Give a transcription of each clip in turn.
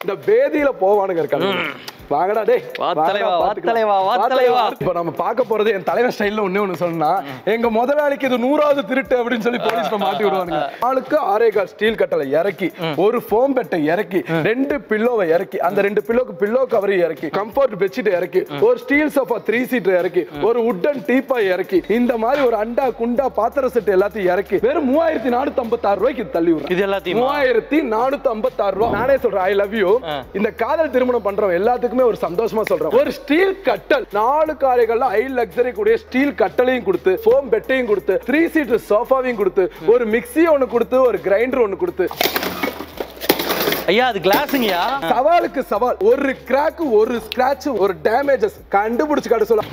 இந்த பேதியில போவானுங்க இருக்காங்க. வாங்கடா டேய், இப்ப நம்ம பார்க்க போறது என் தலைவர் ஸ்டைல்ல ஒண்ணு சொன்னா, எங்க முதலாளிக்கு இது 100வது திருட்டு அப்படின்னு சொல்லி போலீஸ்ல மாட்டி விடுவாங்க. ஆளுக்கு 6.25 ஸ்டீல் கட்டளை இறக்கி, ஒரு ஃபோம் பெட்டை இறக்கி, 2 பில்லோவை இறக்கி, அந்த 2 பில்லோக்கு பில்லோ கவர் இறக்கி, கம்ஃபர்ட் பெட்ஷீட் இறக்கி, ஒரு ஸ்டீல் சோஃபா 3 சீட்டர் இறக்கி, ஒரு வுட்டன் டீபாய் இறக்கி, இந்த மாதிரி ஒரு அண்டா குண்டா பாத்திர செட் எல்லாத்தையும் இறக்கி வெறும் 3456 ரூபாய்க்கு தள்ளி விடுறேன். இது எல்லாத்தையும் 3456 ரூபாய். நானே சொல்றேன் ஐ லவ் யூ. இந்த காதல் திருமணம் பண்றவங்க எல்லாத்துக்கும் ஒரு சந்தோஷமா சொல்றேன். ஒரு ஸ்டீல் கட்டல் 4 காரைகள்ல ஹை லக்ஸரி கூடிய ஸ்டீல் கட்டலையும் கொடுத்து, ஃபோம் பெட்டையும் கொடுத்து, 3 சீட்டர் சோஃபாவையும் கொடுத்து, ஒரு மிக்ஸி ஒன்னு கொடுத்து, ஒரு கிரைண்டர் ஒன்னு கொடுத்து. ஐயா அது கிளாஸ்ங்கயா. சவாலுக்கு சவால். ஒரு கிராக், ஒரு ஸ்கிராட்ச், ஒரு டேமேஜஸ் கண்டுபிடிச்சு காட்ட சொல்ல.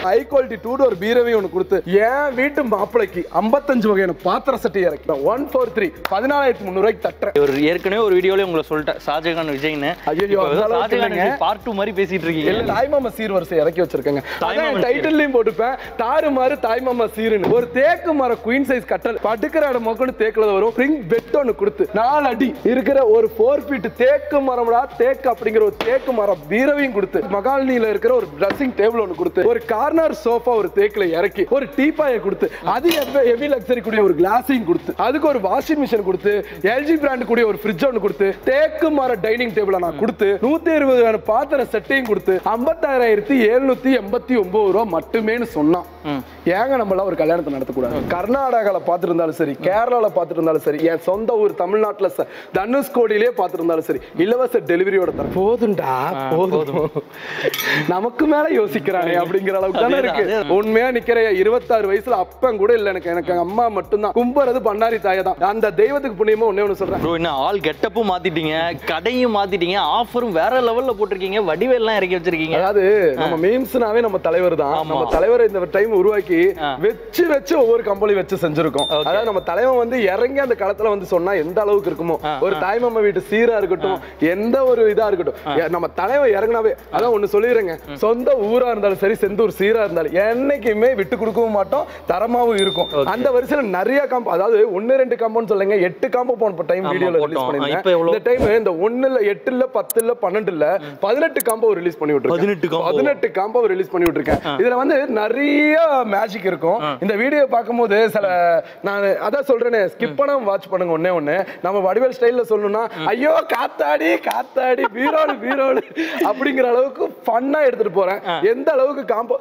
ஹை குவாலிட்டி 2 டோர் பீரவை ஒன்று கொடுத்து, என் வீட்டு மாப்பிளைக்கு 55 வகையான பாத்திர சட்டை இறக்கி 143 14,300 ரூபாய்க்கு தட்டுறேன். ஒரு ஏற்கனவே ஒரு வீடியோல உங்களை சொல்லிட்டேன் ஷாஜகான் விஜய்னு. ஐயோ ஷாஜகான் பார்ட் 2 மாதிரி பேசிட்டு இருக்கீங்க. இல்ல தாய்மாமா சீர் வரிசை இறக்கி வச்சிருக்கேங்க. அதான் டைட்டில்லயும் போட்டுப்பேன், தாறுமாறு தாய்மாமா சீருன்னு. ஒரு தேக்கு மர குயின் சைஸ் கட்டல் படுக்கிற இடம் மொக்கன்னு தேக்குல வரும். ஸ்ப்ரிங் பெட் ஒன்று கொடுத்து 4 அடி இருக்கிற ஒரு 4 ஃபீட் தேக்கு மரம்டா, தேக்கு அப்படிங்கிற ஒரு தேக்கு மரம் பீரவையும் கொடுத்து, மகாலினியில இருக்கிற ஒரு ட்ரெஸ்ஸிங் டேபிள் ஒன்று கொடுத்து, ஒரு கார்னர் சோஃபா ஒரு தேக்குல இறக்கி, ஒரு டீபாயை கொடுத்து, அது ஹெவி லக்ஸரி கூடிய ஒரு கிளாஸையும் கொடுத்து, அதுக்கு ஒரு வாஷிங் மிஷின் கொடுத்து, எல்ஜி பிராண்ட் கூடிய ஒரு ஃப்ரிட்ஜ் ஒன்று கொடுத்து, தேக்கு மர டைனிங் டேபிள நான் கொடுத்து, 120 பாத்திர செட்டையும் கொடுத்து 56,789 ரூபாய் மட்டுமேன்னு சொன்னான். ஏங்க நம்மள ஒரு கல்யாணத்தை நடத்தக்கூடாது? கர்நாடகால பார்த்துட்டு இருந்தாலும் சரி, கேரளால பார்த்துட்டு இருந்தாலும் சரி, என் சொந்த ஊர் தமிழ்நாட்டுல தனுஷ்கோடியிலே பார்த்துட்டு இருந்தாலும் சரி, இலவச டெலிவரியோட தர போதுண்டா, போதும் நமக்கு மேல யோசிக்கிறானே அப்படிங்கிற அளவுக்கு தானே இருக்கு. உண்மையா நிக்கிற 26 வயசுல அப்பன் கூட இல்ல எனக்கு. எனக்கு அம்மா மட்டும்தான். கும்பறது பண்ணாரி தாயை தான். அந்த தெய்வத்துக்கு புண்ணியமா ஒண்ணு சொல்றேன். ப்ரோ, என்ன ஆல் கெட்டப்பும் மாத்திட்டீங்க, கடையும் மாத்திட்டீங்க, ஆஃபரும் வேற லெவல்ல போட்டிருக்கீங்க, வடிவெல்லாம் இறக்கி வச்சிருக்கீங்க. அதாவது நம்ம மீம்ஸ்னாவே நம்ம தலைவர் தான். நம்ம தலைவர் இந்த டைம் உருவாக்கி வச்சு ஒவ்வொரு கம்பெனி வச்சு செஞ்சிருக்கோம். அதாவது நம்ம தலைவன் வந்து இறங்கி அந்த களத்துல வந்து சொன்னா எந்த அளவுக்கு இருக்குமோ, ஒரு தாய்மாமா வீட்டு சீரா இருக்கட்டும், எந்த ஒரு இதா இருக்கட்டும், நம்ம தலைவன் இறங்கினாவே அதான் ஒண்ணு சொல்லிடுறேங்க, சொந்த ஊரா இருந்தாலும் சரி, செந்தூர் சீரா இருந்தாலும் என்னைக்குமே விட்டு கொடுக்கவும் மாட்டோம், தரமாவும் இருக்கும். அந்த வரிசையில நிறைய காம்போ, அதாவது 1-2 காம்போன்னு சொல்லுங்க, 8 காம்போ போன டைம் வீடியோல ரிலீஸ் பண்ணிருந்தேன். இந்த டைம் இந்த 1 இல்ல 8 இல்ல 10 இல்ல 12 இல்ல 18 காம்போ ரிலீஸ் பண்ணி விட்டுருக்கேன். 18 காம்போ ரிலீஸ் பண்ணி விட்டுருக்கேன். இதுல வந்து நிறைய மேஜிக் இருக்கும். இந்த வீடியோ பார்க்கும்போது சில நான் அதான் சொல்றேனே, ஸ்கிப் பண்ணாம வாட்ச் பண்ணுங்க. ஒண்ணே நம்ம வடிவேல் ஸ்டைல்ல சொல்லணும்னா, ஐயோ காத்தாடி காத்தாடி பீரோடு பீரோடு அப்படிங்கிற அளவுக்கு ஃபன்னா எடுத்துட்டு போறேன். எந்த அளவுக்கு காம்போ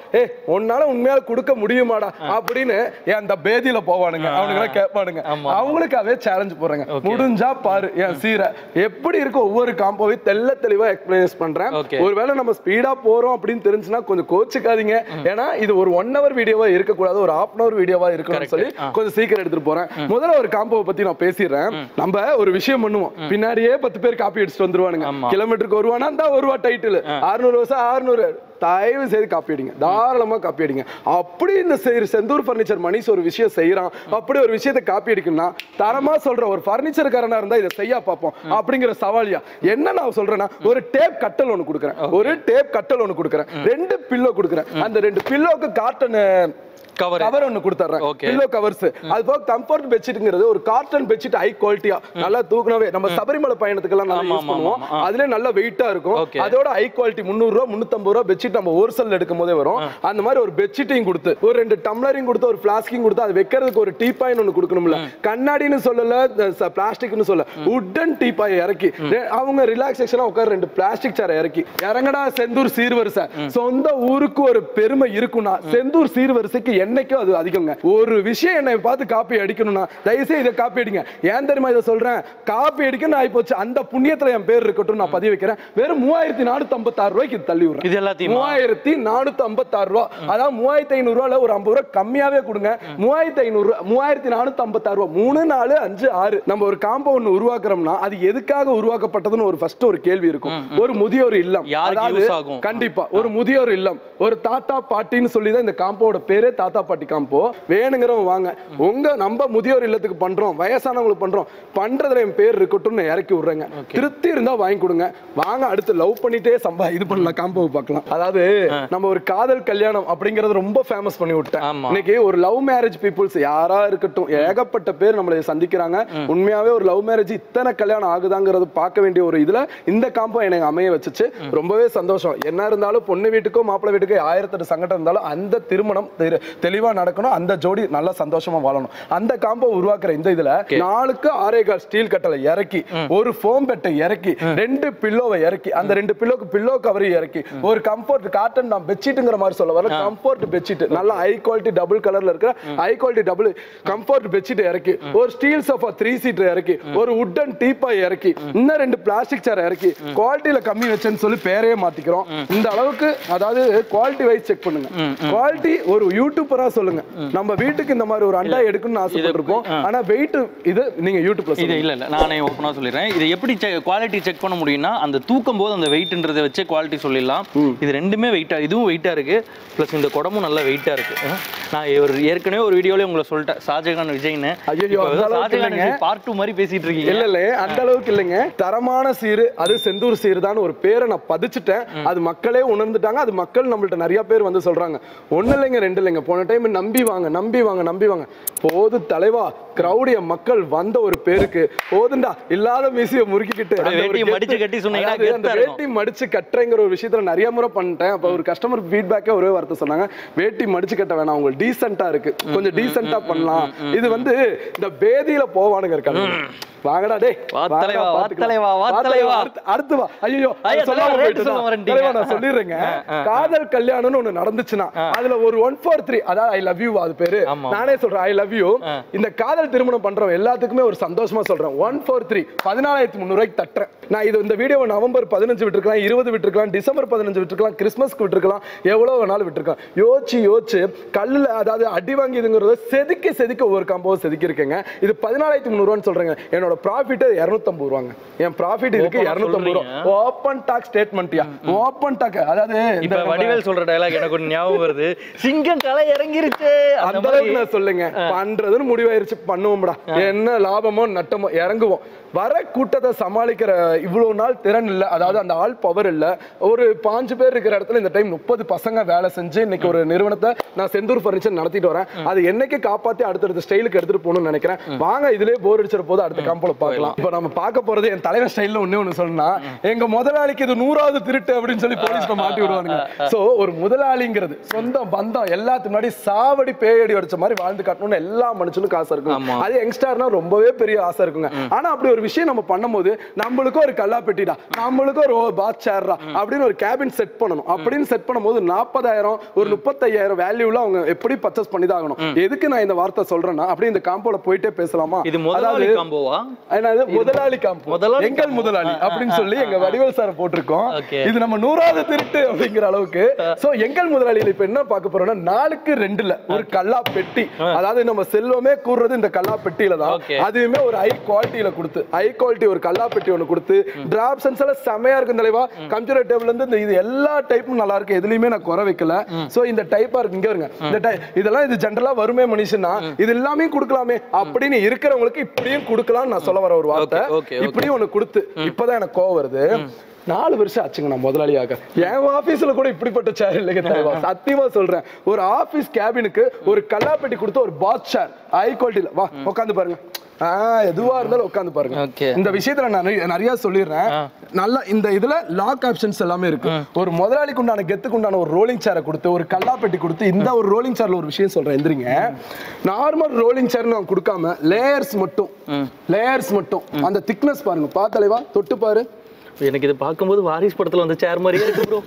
உன்னால உண்மையால கொடுக்க முடியுமாடா அப்படின்னு அந்த பேதியில போவானுங்க, அவனுங்க கேட்பானுங்க. அவங்களுக்காகவே சேலஞ்ச் போடுறாங்க. முடிஞ்சா பாரு என் சீரை எப்படி இருக்கு, ஒவ்வொரு காம்போவை தெளிவா எக்ஸ்பிளைன் பண்றேன். ஒருவேளை நம்ம ஸ்பீடா போறோம் அப்படின்னு தெரிஞ்சுன்னா கொஞ்சம் கோச்சுக்காதீங்க. ஏன்னா இது ஒரு 1 hour வீடியோவா இருக்கக்கூடாது, ஒரு 1/2 hour வீடியோவா இருக்கணும்னு சொல்லி கொஞ்சம் சீக்கிரம் எடுத்துட்டு போறேன். முதல்ல ஒரு காம்போவை பத்தி நான் பேசிடுறேன். நம்ம ஒரு விஷயம் பண்ணுவோம், பின்னாடியே 10 பேர் காப்பி அடிச்சுட்டு வந்துருவானுங்க. கிலோமீட்டருக்கு வருவானா தான் வருவா டைட்டில் 600 வருஷம் 600. தயவு செய்து காப்பி அடிங்க, தாராளமா காப்பி அடிங்க. அப்படி இந்த செந்தூர் பர்னிச்சர் மணிஷ் ஒரு விஷயம் செய்யறான், அப்படி ஒரு விஷயத்தை காப்பி அடிக்கணும்னா தரமா சொல்ற ஒரு பர்னிச்சர்காரனா இருந்தா இதை செய்ய பார்ப்போம் அப்படிங்கிற சவாலியா என்ன நான் சொல்றேன்னா, ஒரு டேப் கட்டல் ஒன்று கொடுக்குறேன், ஒரு டேப் கட்டல் ஒன்று கொடுக்குறேன், 2 பில்லோ கொடுக்குறேன். அந்த 2 பில்லோக்கு காட்டன் கவர் ஒன்னு கொடுத்துறேன், பில்லோ கவர்ஸ். அது போக கம்ஃபர்ட் பெட்ஷீட்ங்கிறது ஒரு காட்டன் பெட்ஷீட் ஹை குவாலிட்டியா நல்லா தூக்குனவே நம்ம சபரிமலை பயணத்துக்கெல்லாம் நல்லா யூஸ் பண்ணுவோம். அதுல நல்ல வெயிட்டா இருக்கும். அதோட ஹை குவாலிட்டி 300 ரூபாய் 350 ரூபாய் பெட்ஷீட் நம்ம ஹோல்சேல் எடுக்கும் போதே வரும். அந்த மாதிரி ஒரு பெட்ஷீட்டையும் கொடுத்து, ஒரு 2 டம்ளரையும் கொடுத்து, ஒரு பிளாஸ்கிங் கொடுத்து, அது வைக்கிறதுக்கு ஒரு டீபாய் ஒன்னு கொடுக்கணும்ல. கண்ணாடின்னு சொல்லல, பிளாஸ்டிக்னு சொல்ல, வுட்டன் டீபாய் இறக்கி அவங்க ரிலாக்ஸேஷனா உட்கார 2 பிளாஸ்டிக் சேர் இறக்கி இறங்கடா செந்தூர் சீர்வரிசை. சொந்த ஊருக்கு ஒரு பெருமை இருக்குன்னா செந்தூர் சீர்வரிசைக்கு என்னைக்கும் அது அதிகங்க. ஒரு விஷயம் என்னை பார்த்து காப்பி அடிக்கணும்னா தயவுசெய்து இதை காப்பி அடிங்க. ஏன் தெரியுமா இதை சொல்றேன்? காப்பி அடிக்கணும் ஆகி போச்சு, அந்த புண்ணியத்துல என் பேர் இருக்கட்டும் நான் பதிவு வைக்கிறேன். வெறும் 3456 ரூபாய்க்கு தள்ளி விடுறேன். இது எல்லாத்தையும் 3456 ரூபாய். அதாவது 3500 ரூபாயில ஒரு 50 ரூபாய் கம்மியாவே கொடுங்க. 3500 3456 ரூபாய். 3 4 5 6 நம்ம ஒரு காம்போ ஒன்று உருவாக்குறோம்னா அது எதுக்காக உருவாக்கப்பட்டதுன்னு ஒரு ஃபர்ஸ்ட் ஒரு கேள்வி இருக்கும். ஒரு முதியோர் இல்லம், அதாவது கண்டிப்பா ஒரு முதியோர் இல்லம், ஒரு தாத்தா பாட்டின்னு சொல்லி தான் இந்த காம்போட பேரே தாத்தா பாட்டி காம்போ. வேணுங்கிறவங்க வாங்க. நம்ம முதியோர் இல்லத்துக்கு பண்றோம், வயசானவங்களுக்கு பண்றோம், பண்றதுல என் பேர் இருக்கட்டும்னு இறக்கி விடுறேங்க. திருப்தி இருந்தா வாங்கி கொடுங்க. வாங்க, அடுத்து லவ் பண்ணிட்டே இது பண்ணலாம், காம்போ பார்க்கலாம். அதாவது நம்ம ஒரு காதல் கல்யாணம் அப்படிங்கறது ரொம்ப ஃபேமஸ் பண்ணி விட்டேன். இன்னைக்கு ஒரு லவ் மேரேஜ் பீப்புள்ஸ் யாரா இருக்கட்டும், ஏகப்பட்ட பேர் நம்மளை சந்திக்கிறாங்க. உண்மையாவே ஒரு லவ் மேரேஜ் இத்தனை கல்யாணம் ஆகுதாங்கிறது பார்க்க வேண்டிய ஒரு இதுல இந்த காம்போ எனக்கு அமைய வச்சுச்சு. ரொம்பவே சந்தோஷம். என்ன இருந்தாலும் பொண்ணு வீட்டுக்கோ மாப்பிள்ளை வீட்டுக்கோ 1008 சங்கடம் இருந்தாலும் அந்த திருமணம் தெளிவா நடக்கணும், அந்த ஜோடி நல்லா சந்தோஷமா வாழணும். அந்த காம்போ உருவாக்குற இந்த இதுல 4க்கு 6.25 ஸ்டீல் கட்டளை இறக்கி, ஒரு ஃபோம் பெட்டை இறக்கி, 2 பில்லோவை இறக்கி, அந்த 2 பில்லோக்கு பில்லோ கவர் இறக்கி, ஒரு கம்ஃபர்ட் காட்டன் நான் பெட்ஷீட்ங்கிற மாதிரி சொல்ல வர கம்ஃபர்ட் பெட்ஷீட், நல்ல ஹை குவாலிட்டி டபுள் கலர்ல இருக்கிற high quality double comfort bedsheet இறக்கி, ஒரு ஸ்டீல் சோஃபா 3 சீட்டர் இறக்கி, ஒரு வுட்டன் டீபாய் இறக்கி, இன்னும் 2 பிளாஸ்டிக் சேர் இறக்கி, குவாலிட்டியில கம்மி வச்சேன்னு சொல்லி பேரையே மாத்திக்கிறோம். இந்த அளவுக்கு அதாவது குவாலிட்டி வைஸ் செக் பண்ணுங்க. குவாலிட்டி ஒரு யூடியூபரா சொல்லுங்க. நம்ம வீட்டுக்கு இந்த மாதிரி ஒரு அண்டா எடுக்கணும்னு ஆசைப்பட்டிருப்போம். ஆனா வெயிட் இது நீங்க யூடியூப்ல இது இல்ல நானே ஓப்பனா சொல்லிடுறேன். இது எப்படி குவாலிட்டி செக் பண்ண முடியும்னா, அந்த தூக்கும் போது அந்த வெயிட்ன்றதை வச்சு குவாலிட்டி சொல்லிடலாம். இது ரெண்டுமே வெயிட்டா, இதுவும் வெயிட்டா இருக்கு, பிளஸ் இந்த குடமும் நல்லா வெயிட்டா இருக்கு. நான் ஏற்கனவே ஒரு வீடியோல உங்களை சொல்லிட்டேன், ஷாஜகான் விஜய்னு. ஷாஜகான் பார்ட் 2 மாதிரி பேசிட்டு இருக்கீங்க. இல்ல அந்த அளவுக்கு இல்லைங்க. தரமான சீரு, அது செந்தூர் சீரு தான் ஒரு பேரை நான் பதிச்சுட்டேன். அது மக்களே உணர்ந்துட்டாங்க. அது மக்கள் நம்மள்ட்ட நிறைய பேர் வந்து சொல்றாங்க. 1 இல்லைங்க 2 இல்லைங்க, போன டைம் நம்பி வாங்க நம்பி வாங்க நம்பி வாங்க. போது தலைவா, கிரௌடிய மக்கள் வந்த ஒரு பேருக்கு போதுண்டா, இல்லாத மீசிய முறுக்கிக்கிட்டு மடிச்சு கட்டி சொன்னீங்கன்னா, அந்த வேட்டி மடிச்சு கட்டுறேங்கிற ஒரு விஷயத்துல நிறைய முறை பண்ணிட்டேன். அப்ப ஒரு கஸ்டமர் ஃபீட்பேக்கே ஒரே வார்த்தை சொன்னாங்க, வேட்டி மடிச்சு கட்ட வேணாம், உங்களுக்கு டீசென்ட்டா இருக்கு, கொஞ்சம் டீசென்ட்டா பண்ணலாம். இது வந்து இந்த பேதியில போவானுங்க இருக்காங்க. வாங்கடா டேய், அடுத்து வா. ஐயோ நான் சொல்லிடுறேங்க. காதல் கல்யாணம்னு ஒண்ணு நடந்துச்சுன்னா அதுல ஒரு 143, அதாவது ஐ லவ் யூ, அது பேரு. நானே சொல்றேன் ஐ லவ் யூ. இந்த காதல் திருமணம் பண்றோம் எல்லாத்துக்குமே ஒரு சந்தோஷமா சொல்றேன். 143 14,300 தட்டுறேன். நான் இது இந்த வீடியோவை நவம்பர் 15 விட்டுருக்கலாம், 20 விட்டுருக்கலாம், டிசம்பர் 15 விட்டுருக்கலாம், கிறிஸ்மஸ்க்கு விட்டுருக்கலாம், எவ்வளவு வேணாலும் விட்டுருக்கலாம். யோசிச்சு கல்லுல அதாவது அடி வாங்கிதுங்கிறத செதுக்கி ஒவ்வொரு காம்போவும் செதுக்கி இருக்கேங்க. இது 14,300 சொல்றேங்க. என்னோட ப்ராஃபிட் 250 ரூபாங்க. என் ப்ராஃபிட் இருக்கு 250 ரூபா. ஓபன் டாக் ஸ்டேட்மெண்ட்யா, ஓபன் டாக். அதாவது இப்ப வடிவேல் சொல்ற டயலாக் எனக்கு ஒரு ஞாபகம் வருது, சிங்கம் தலை இறங்கிருச்சு. அந்த அளவுக்கு நான் சொல்லுங்க, பண்றதுன்னு முடிவாயிருச்சு, பண்ணுவோம்டா, என்ன லாபமோ நட்டமோ இறங்குவோம். வர கூட்டத்தை சமாளிக்கிற இவ்வளவு நாள் திறன் இல்ல, அதாவது அந்த ஆள் பவர் இல்ல. ஒரு 5 பேர் இருக்கிற இடத்துல இந்த டைம் 30 பசங்க வேலை செஞ்சு இன்னைக்கு ஒரு நிறுவனத்தை நான் செந்தூர் பர்னிச்சர் நடத்திட்டு வரேன். அது என்னைக்கு காப்பாத்தி அடுத்தடுத்த ஸ்டைலுக்கு எடுத்துட்டு போகணும்னு நினைக்கிறேன். வாங்க, இதுலயே போர் அடிச்சிட போது அடுத்த காம்போல பார்க்கலாம். இப்ப நம்ம பார்க்க போறது என் தலைவர் ஸ்டைல்ல ஒண்ணு சொன்னா, எங்க முதலாளிக்கு இது 100வது திருட்டு அப்படின்னு சொல்லி போலீஸ்ல மாட்டி விடுவாங்க. சோ ஒரு முதலாளிங்கிறது சொந்தம் பந்தம் எல்லாத்துக்கு முன்னாடி சாவடி பேயடி அடிச்ச மாதிரி வாழ்ந்து காட்டணும்னு எல்லா மனுஷனுக்கும் ஆசை இருக்கும். அது யங்ஸ்டர்னா ரொம்பவே பெரிய ஆசை இருக்குங்க. ஆனா அப்படி ஒரு விஷயம் நம்ம பண்ணும்போது நம்மளுக்கு ஒரு கல்லா பெட்டிடா, நம்மளுக்கு ஒரு பாத் சேர்ரா அப்படின்னு ஒரு கேபின் செட் பண்ணணும். அப்படின்னு செட் பண்ணும்போது 40,000 ஒரு 35,000 வேல்யூல அவங்க எப்படி பர்ச்சேஸ் பண்ணி தான் ஆகணும். எதுக்கு நான் இந்த வார்த்தை சொல்றேன்னா, அப்படி இந்த காம்போல போயிட்டே பேசலாமா? இது முதலாளி காம்போவா? முதலாளி காம்போ, எங்கள் முதலாளி அப்படின்னு சொல்லி எங்க வடிவேல் சார் போட்டிருக்கோம். இது நம்ம 100வது திருட்டு அப்படிங்கிற அளவுக்கு. சோ எங்கள் முதலாளியில இப்ப என்ன பார்க்க போறோம்னா, 4க்கு 2ல ஒரு கல்லா பெட்டி. அதாவது நம்ம செல்வமே கூறுறது இந்த கல்லா பெட்டியில தான். அதுவுமே ஒரு ஹை குவாலிட்டியில கொடுத்து, ஹை குவாலிட்டி ஒரு கல்லா பெட்டி ஒன்னு கொடுத்து, டிராப் சென்ஸ் எல்லாம் செமையா இருக்கு தலைவா. கம்ப்யூட்டர் டேபிள்ல இருந்து இது எல்லா டைப்பும் நல்லா இருக்கு, எதுலயுமே நான் குறை வைக்கல. சோ இந்த டைப்பா இருக்கு, இங்க வருங்க. இந்த இதெல்லாம் இது ஜெனரலா வருமே மனுஷனா, இது எல்லாமே கொடுக்கலாமே அப்படின்னு இருக்கிறவங்களுக்கு இப்படியும் கொடுக்கலாம். நான் சொல்ல வர ஒரு வார்த்தை, இப்படியும் ஒண்ணு கொடுத்து இப்பதான் எனக்கு கோவம் வருது. 4 வருஷம் ஆச்சுங்க நான் முதலாளியாக. என் ஆபீஸ்ல கூட இப்படிப்பட்ட சேர் இல்லைங்க தலைவா, சத்தியமா சொல்றேன். ஒரு ஆபீஸ் கேபினுக்கு ஒரு கல்லாப்பெட்டி கொடுத்து ஒரு பாத் சேர் ஹை குவாலிட்டில, வா உட்காந்து பாருங்க, எதுவா இருந்தாலும் உட்காந்து பாருங்க. இந்த விஷயத்துல நான் நிறைய சொல்லிடுறேன். நல்லா இந்த இதுல லாக் ஆப்ஷன்ஸ் எல்லாமே இருக்கு. ஒரு முதலாளிக்கு உண்டான கெத்துக்கு உண்டான ஒரு ரோலிங் சேரை கொடுத்து, ஒரு கல்லாப்பெட்டி கொடுத்து, இந்த ஒரு ரோலிங் சேர்ல ஒரு விஷயம் சொல்றேன், எந்திரிங்க. நார்மல் ரோலிங் சேர் நான் கொடுக்காம லேயர்ஸ் மட்டும் அந்த திக்னஸ் பாருங்க, தலைவா தொட்டு பாரு. எனக்கு இது பார்க்கும்போது வாரிஸ் படத்துல வந்து சேர் மாதிரியே இருக்கு ப்ரோ.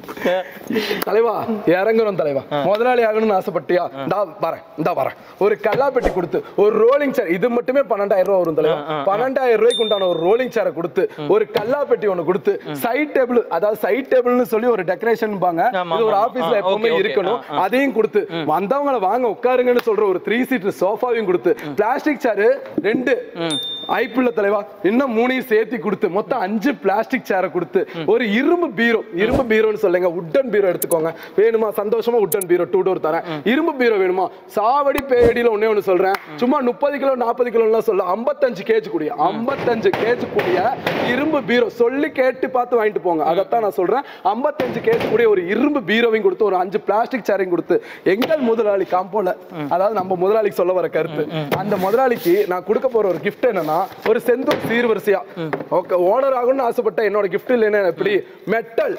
தலைவா இறங்குறோம் தலைவா, முதலாளி ஆகணும்னு ஆசைப்பட்டியா? இந்த வரேன். ஒரு கல்லாப்பெட்டி கொடுத்து ஒரு ரோலிங் சேர், இது மட்டுமே 12,000 ரூபாய் வரும் தலைவா. 12,000 ரூபாய்க்கு உண்டான ஒரு ரோலிங் சேரை கொடுத்து, ஒரு கல்லாப்பெட்டி ஒண்ணு கொடுத்து, சைட் டேபிள், அதாவது சைட் டேபிள்னு சொல்லி ஒரு டெக்கரேஷன் பாங்க, இது ஒரு ஆபீஸ்ல எப்பவுமே இருக்கணும், அதையும் கொடுத்து, வந்தவங்களை வாங்க உட்காருங்கன்னு சொல்ற ஒரு 3 சீட் சோஃபாவையும் கொடுத்து, பிளாஸ்டிக் சேர் 2 ஐபிஎல் தலைவா இன்னும் 3 சேர்த்து கொடுத்து மொத்தம் 5 பிளாஸ்டிக் சேரை கொடுத்து ஒரு இரும்பு பீரோன்னு சொல்லுங்க, உட்டன் பீரோ எடுத்துக்கோங்க. வேணுமா சந்தோஷமா உட்டன் பீரோ 2 டோர் தரேன். இரும்பு பீரோ வேணுமா சாவடி பேடியில ஒண்ணு சொல்றேன். சும்மா 30 கிலோ 40 கிலோலாம் சொல்ல 55 கேஜ் கூடிய 55 கேஜ் கூடிய இரும்பு பீரோ சொல்லி கேட்டு பார்த்து வாங்கிட்டு போங்க. அதைத்தான் நான் சொல்றேன். 55 கேஜ் கூடிய ஒரு இரும்பு பீரோவையும் கொடுத்து ஒரு 5 பிளாஸ்டிக் சேரையும் கொடுத்து எங்கள் முதலாளி காம்போல, அதாவது நம்ம முதலாளிக்கு சொல்ல வர கருத்து, அந்த முதலாளிக்கு நான் கொடுக்க போற ஒரு கிஃப்ட் என்னன்னா ஒரு செந்தூர் சீர்வரிசையா ஓகே ஓனர் ஆகணும்னு ஆசைப்பட்ட என்னோட கிஃப்ட் இல்லைன்னா எப்படி மெட்டல்,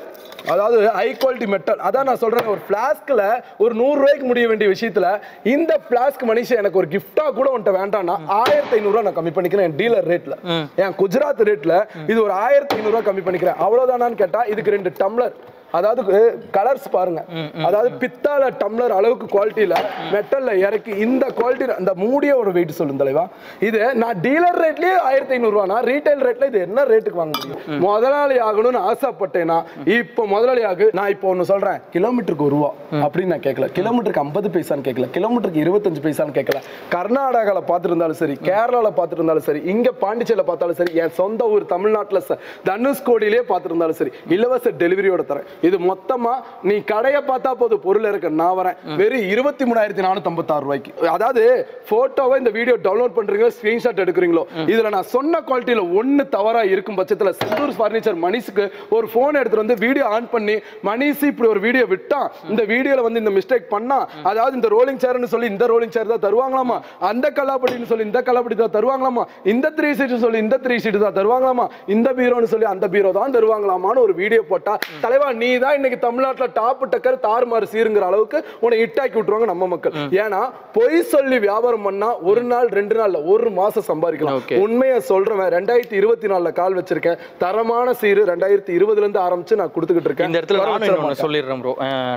அதாவது ஹை குவாலிட்டி மெட்டல். அதான் நான் சொல்றேன், ஒரு பிளாஸ்க்ல ஒரு 100 ரூபாய்க்கு முடிய வேண்டிய விஷயத்துல இந்த பிளாஸ்க் மனுஷன் எனக்கு ஒரு கிஃப்டா கூட உன்ட்ட வேண்டாம்னா 1500 ரூபாய் நான் கம்மி பண்ணிக்கிறேன் என் டீலர் ரேட்ல. என் குஜராத் ரேட்ல இது ஒரு 1500 ரூபாய் கம்மி பண்ணிக்கிறேன். அவ்வளவுதானான்னு கேட்டா இதுக்கு 2 டம்ளர், அதாவது கலர்ஸ் பாருங்க, அதாவது பித்தாள டம்ளர் அளவுக்கு குவாலிட்டியில மெட்டல்ல இறக்கி இந்த குவாலிட்டி அந்த மூடிய ஒரு வெயிட் சொல்லுங்க தலைவா. இது நான் டீலர் ரேட்லயே 1500 ரூபானா ரீட்டைல் ரேட்ல இது என்ன ரேட்டுக்கு வாங்க முடியும்? முதலாளி ஆகணும்னு ஆசைப்பட்டேன்னா இப்போ முதலாளி ஆகு. நான் இப்போ ஒன்னு சொல்றேன், கிலோமீட்டருக்கு 1 ரூபா அப்படின்னு நான் கேட்கல, கிலோமீட்டருக்கு 50 பைசான்னு கேட்கல, கிலோமீட்டருக்கு 25 பைசான்னு கேட்கல. கர்நாடகால பார்த்துருந்தாலும் சரி, கேரளால பார்த்துருந்தாலும் சரி, இங்க பாண்டிச்சேரியில பார்த்தாலும் சரி, என் சொந்த ஊர் தமிழ்நாட்டுல தனுஷ்கோடியிலே பார்த்துருந்தாலும் சரி, இலவச டெலிவரியோட தரேன். இது மொத்தமா நீ கடையை பார்த்தா போது பொருள் இருக்கு, நான் வரேன் வெறும் 23,456 ரூபாய்க்கு. அதாவது போட்டோவை இந்த வீடியோ டவுன்லோட் பண்றீங்க, ஸ்கிரீன்ஷாட் எடுக்கிறீங்களோ, இதுல நான் சொன்ன குவாலிட்டியில ஒன்னு தவறா இருக்கும் பட்சத்துல செந்தூர் பர்னிச்சர் மணிஷுக்கு ஒரு போன் எடுத்துட்டு வந்து வீடியோ ஆன் பண்ணி, மணிஷ் இப்படி ஒரு வீடியோ விட்டா இந்த வீடியோல வந்து இந்த மிஸ்டேக் பண்ணா, அதாவது இந்த ரோலிங் சேர்னு சொல்லி இந்த ரோலிங் சேர் தான் தருவாங்களாமா, அந்த கல்லாப்பட்டின்னு சொல்லி இந்த கல்லாப்பட்டி தான் தருவாங்களாமா, இந்த 3 சீட் சொல்லி இந்த 3 சீட் தான் தருவாங்களாமா, இந்த பீரோன்னு சொல்லி அந்த பீரோ தான் தருவாங்களாமான்னு ஒரு வீடியோ போட்டா, தலைவா நீ தான் இன்னைக்கு தமிழ்நாட்டுல டாப் டக்கர் தாறுமாறு சீருங்கிற அளவுக்கு உன்னை இட்டாக்கி விட்டுருவாங்க நம்ம மக்கள். ஏன்னா பொய் சொல்லி வியாபாரம் பண்ணா ஒரு நாள் 2 நாள்ல 1 மாசம் சம்பாதிக்கலாம். உண்மையை சொல்றேன், 2024 கால் வச்சிருக்கேன், தரமான சீரு 2020ல இருந்து ஆரம்பிச்சு நான் கொடுத்துக்கிட்டு இருக்கேன். இந்த இடத்துல நான் சொல்லிடுறேன் ப்ரோ,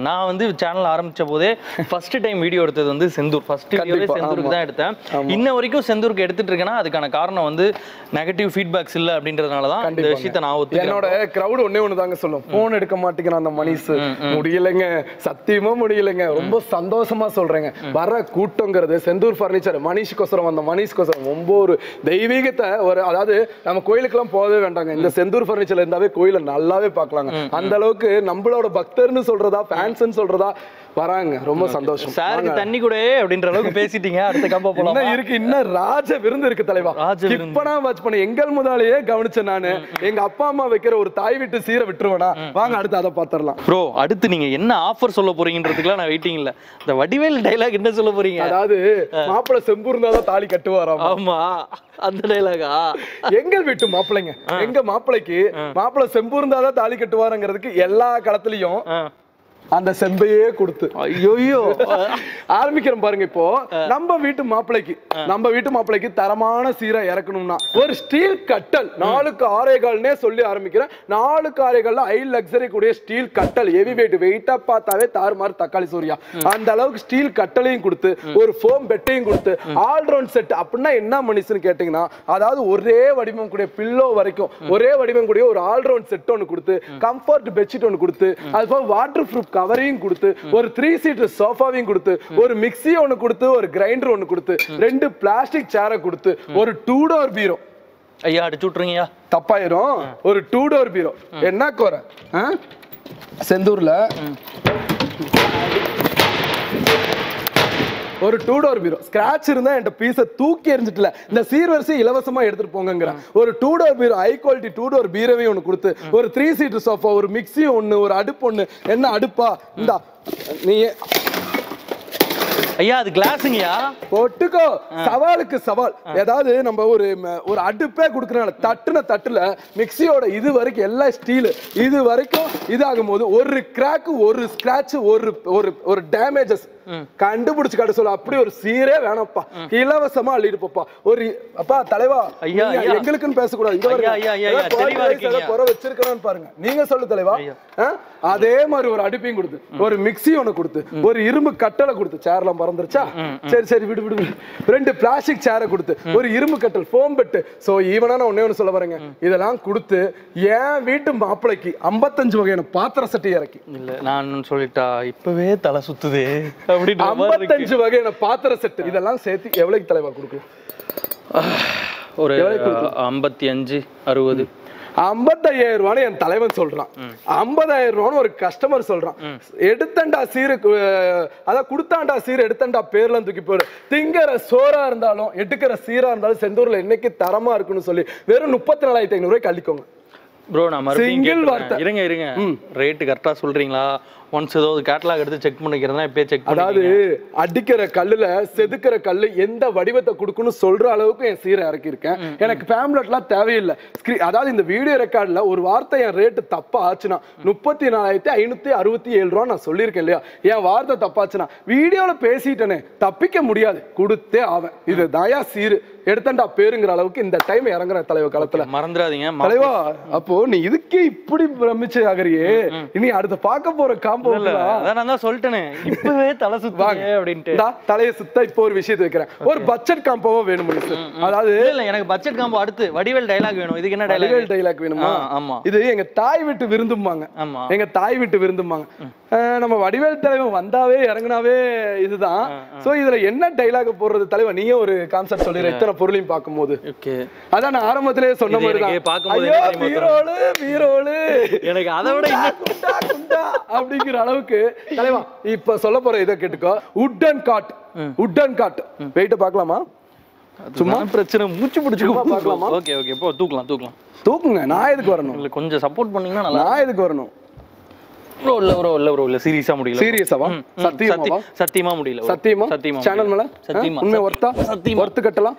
நான் வந்து சேனல் ஆரம்பிச்ச போதே ஃபர்ஸ்ட் டைம் வீடியோ எடுத்தது வந்து செந்தூர், ஃபர்ஸ்ட் வீடியோவே செந்தூருக்கு தான் எடுத்தேன். இன்ன வரைக்கும் செந்தூருக்கு எடுத்துட்டு இருக்கேன்னா அதுக்கான காரணம் வந்து நெகட்டிவ் ஃபீட்பேக்ஸ் இல்ல அப்படின்றதுனால தான் இந்த விஷயத்தை நான் ஒத்துக்கிறேன். என்னோட கிரவுட் ஒண்ணே தாங்க சொல்லும், போன் எடுக்க மாட்டேங்கிறான் அந்த மணிஷ், முடியலைங்க, சத்தியமா முடியலைங்க. ரொம்ப சந்தோஷமா சொல்றேங்க, வர கூட்டங்கிறது செந்தூர் பர்னிச்சர் மணிஷ்கோசரம் வந்த மணிஷ்கோசரம் ரொம்ப ஒரு தெய்வீகத்தை ஒரு, அதாவது நம்ம கோயிலுக்கு எல்லாம் போகவே வேண்டாங்க, இந்த செந்தூர் பர்னிச்சர்ல இருந்தாவே கோயில நல்லாவே பார்க்கலாங்க. அந்த அளவுக்கு நம்மளோட பக்தர்னு சொல்றதா ஃபேன்ஸ்னு சொல்றதா வராங்க. ரொம்ப சந்தோஷம். சாருக்கு தண்ணி கூட அப்படின்ற அளவுக்கு பேசிட்டீங்க. அடுத்த கம்பா போலாம். இருக்கு இன்னும் ராஜ விருந்து இருக்கு தலைவா. இப்ப நான் வாட்ச் பண்ண எங்கள் முதலையே கவனிச்சேன் நானு. எங்க அப்பா அம்மா வைக்கிற ஒரு தாய் வீட்டு சீரை விட்டுருவேனா? வாங்க அடுத்து அதை பாத்திரலாம். ப்ரோ அடுத்து நீங்க என்ன ஆஃபர் சொல்ல போறீங்கன்றதுக்குலாம் நான் வெயிட்டிங் இல்ல. இந்த வடிவேல் டைலாக் என்ன சொல்ல போறீங்க? அதாவது மாப்பிள்ளை செம்பு இருந்தாதான் தாலி கட்டுவாராம். ஆமா அந்த டைலாகா? எங்கள் வீட்டு மாப்பிள்ளைங்க, எங்க மாப்பிள்ளைக்கு மாப்பிள்ளை செம்பு இருந்தாதான் தாலி கட்டுவாருங்கிறதுக்கு எல்லா களத்திலையும் அந்த செம்பையே கொடுத்து ஐயோ ஆரம்பிக்கிறோம் பாருங்க. இப்போ நம்ம வீட்டு மாப்பிள்ளைக்கு தரமான சீரை இறக்கணும்னா ஒரு ஸ்டீல் கட்டல் 4க்கு 6.25 சொல்லி ஆரம்பிக்கிறேன். 4க்கு 6.25 ஹை லக்ஸரி கூடிய ஸ்டீல் கட்டல், ஹெவி வெயிட், வெயிட்டா பார்த்தாவே தாறுமாறு தக்காளி சூரியா, அந்த அளவுக்கு ஸ்டீல் கட்டலையும் கொடுத்து ஒரு ஃபோம் பெட்டையும் கொடுத்து ஆல்ரவுண்ட் செட். அப்படின்னா என்ன மனுஷன் கேட்டீங்கன்னா, அதாவது ஒரே வடிவம் கூடிய பில்லோ வரைக்கும் ஒரே வடிவம் கூடிய ஒரு ஆல்ரவுண்ட் செட் ஒன்று கொடுத்து, கம்ஃபர்ட் பெட்ஷீட் ஒன்று கொடுத்து, அது போக வாட்டர் ப்ரூஃப் கவரையும் கொடுத்து, ஒரு 3 சீட்டர் சோஃபாவையும் கொடுத்து, ஒரு மிக்ஸி ஒன்னு கொடுத்து, ஒரு கிரைண்டர் ஒன்னு கொடுத்து, 2 பிளாஸ்டிக் சேரை கொடுத்து, ஒரு 2 டோர் பீரோ. ஐயா அடிச்சு விட்டுறீங்க தப்பாயிரும். ஒரு 2 டோர் பீரோ என்ன கோர செந்தூர்ல ஒரு 2 டோர் பீரோ ஸ்கிராட்ச் இருந்தா என்கிட்ட பீஸை தூக்கி எறிஞ்சிட்டல, இந்த சீர்வரிசை இலவசமா எடுத்துட்டு போங்கிற ஒரு 2 டோர் பீரோ, ஹை குவாலிட்டி 2 டோர் பீரோவே ஒன்று கொடுத்து, ஒரு 3 சீட்டர் சோஃபா, ஒரு மிக்ஸி ஒன்று, ஒரு அடுப்பு ஒன்று. என்ன அடுப்பா இந்தா நீ ஐயா அது கிளாஸுங்கயா போட்டுக்கோ, சவாலுக்கு சவால். ஏதாவது நம்ம ஒரு அடுப்பே கொடுக்கறனால தட்டுல மிக்ஸியோட இது வரைக்கும் எல்லாம் ஸ்டீல், இது வரைக்கும் இதாகும் போது ஒரு கிராக், ஒரு ஸ்கிராட்ச், ஒரு டேமேஜஸ் கண்டுபிடிச்சு காட்ட சொல்ல. அப்படி ஒரு சீரே வேணாம்ப்பா, இலவசமா அள்ளிட்டு போப்பா. ஒரு அப்பா தலைவா எங்களுக்குன்னு பேசக்கூடாது, இங்க குறை வச்சிருக்கான்னு பாருங்க, நீங்க சொல்லு தலைவா. அதே மாதிரி ஒரு அடுப்பையும் கொடுத்து, ஒரு மிக்ஸி ஒண்ணு கொடுத்து, ஒரு இரும்பு கட்டளை கொடுத்து, சேர்லாம் பறந்துருச்சா, சரி விடு 2 பிளாஸ்டிக் சேரை கொடுத்து, ஒரு இரும்பு கட்டல், ஃபோம் பெட். சோ ஈவனா நான் ஒண்ணே ஒண்ணு சொல்ல வரேங்க, இதெல்லாம் கொடுத்து என் வீட்டு மாப்பிளைக்கு 55 வகையான பாத்திர சட்டி இறக்கி. இல்ல நான் சொல்லிட்டா இப்பவே தலை சுத்துதே. 55 வகையான பாத்திர செட், இதெல்லாம் சேர்த்து எவ்வளவுக்கு தலைவா கொடுக்கும்? ஒரு 55 60. 55,000 ரூபான்னு என் தலைவன் சொல்றான், 50,000 ரூபான்னு ஒரு கஸ்டமர் சொல்றான். எடுத்தண்டா சீரு, அதான் குடுத்தாண்டா சீர் எடுத்தண்டா பேர்ல தூக்கி போடு. திங்கிற சோறா இருந்தாலும் எடுக்கிற சீரா இருந்தாலும் செந்தூர்ல இன்னைக்கு தரமா இருக்குன்னு சொல்லி வெறும் 34,500 ரூபாய்க்கு அள்ளிக்கோங்க. ப்ரோ நான் மறுபடியும் இருங்க ரேட்டு கரெக்டா சொல்றீங்களா? ஒன்ஸ் ஏதோ கேட்டலாக் எடுத்து செக் பண்ணிக்கிறதா இப்பயே செக். அதாவது அடிக்கிற கல்லுல செதுக்கிற கல்லு எந்த வடிவத்தை கொடுக்குன்னு சொல்ற அளவுக்கு என் சீரை இறக்கி இருக்கேன். எனக்கு பேம்லெட்லாம் தேவையில்லை. அதாவது இந்த வீடியோ ரெக்கார்ட்ல ஒரு வார்த்தை என் ரேட்டு தப்பா ஆச்சுன்னா 34,567 ரூபா நான் சொல்லியிருக்கேன் இல்லையா? என் வார்த்தை தப்பாச்சுன்னா வீடியோல பேசிட்டேனே, தப்பிக்க முடியாது, கொடுத்தே ஆவேன். இது தயா சீரு எடுத்தண்டா பேருங்கிற அளவுக்கு இந்த டைம் இறங்குற தலைவா களத்துல. மறந்துடாதீங்க தலைவா. அப்போ நீ இதுக்கே இப்படி பிரமிச்சு ஆகறியே, இனி அடுத்து பார்க்க போற காம்போ சொல்லிட்டேனே இப்பவே தலை சுத்தாங்க அப்படின்ட்டு தலையை சுத்த. இப்போ ஒரு விஷயத்தை வைக்கிறேன், ஒரு பட்ஜெட் காம்போவா வேணும். அதாவது இல்ல எனக்கு பட்ஜெட் காம்போ அடுத்து வடிவேல் டைலாக் வேணும். இதுக்கு என்ன வடிவேல் டைலாக் வேணுமா? ஆமா, இது எங்க தாய் விட்டு விருந்தும்பாங்க. ஆமா, எங்க தாய் விட்டு விருந்தும்பாங்க. நம்ம வடிவேல் தலைவன் வந்தாவே இறங்குனாவே இதுதான். சோ இதுல என்ன டைலாக் போடுறது தலைவா? நீயே ஒரு கான்செப்ட் சொல்லிடுற இத்தனை பொருளையும் பார்க்கும்போது. அதான் நான் ஆரம்பத்திலேயே சொன்ன மாதிரி தான், எனக்கு அதை விட அப்படிங்கிற அளவுக்கு தலைவா. இப்ப சொல்ல போற இதை கேட்டுக்கோ. உட்டன் காட் வெயிட்ட பார்க்கலாமா? சும்மா பிரச்சனை மூச்சு பிடிச்சு பார்க்கலாமா? ஓகே ஓகே போ, தூக்குங்க. நான் எதுக்கு வரணும்? இல்ல கொஞ்சம் சப்போர்ட் பண்ணீங்கன்னா நல்லா. நான் எதுக்கு வரணும்? சீரியஸா முடியல. சீரியஸாவா? சத்தியமா முடியல. சத்தியமா சேனல் மேல சத்தியமா உண்மை ஒர்த்தா? ஒர்த்து கட்டலாம்.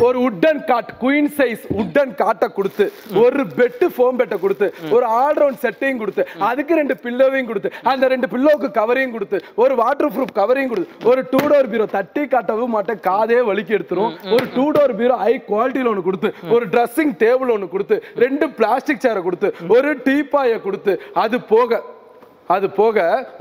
ஒரு wooden God queen size wooden காட்டை கொடுத்து, ஒரு பெட் ஃபோம் பெட்டை கொடுத்து, ஒரு ஆல் ரவுண்ட் செட்டையும் கொடுத்து, அதுக்கு 2 பில்லோவையும் கொடுத்து, அந்த 2 பில்லோவுக்கு கவரையும் கொடுத்து, ஒரு வாட்டர் ப்ரூஃப் கவரையும் கொடுத்து, ஒரு 2 டோர் பீரோ தட்டி காட்டவும் மாட்டேன், காதே வலிக்கு எடுத்துரும். ஒரு 2 டோர் பீரோ ஹை குவாலிட்டியில ஒன்று கொடுத்து, ஒரு ட்ரெஸ்ஸிங் டேபிள் ஒன்று கொடுத்து, 2 பிளாஸ்டிக் சேரை கொடுத்து, ஒரு டீப்பாயை கொடுத்து, அது போக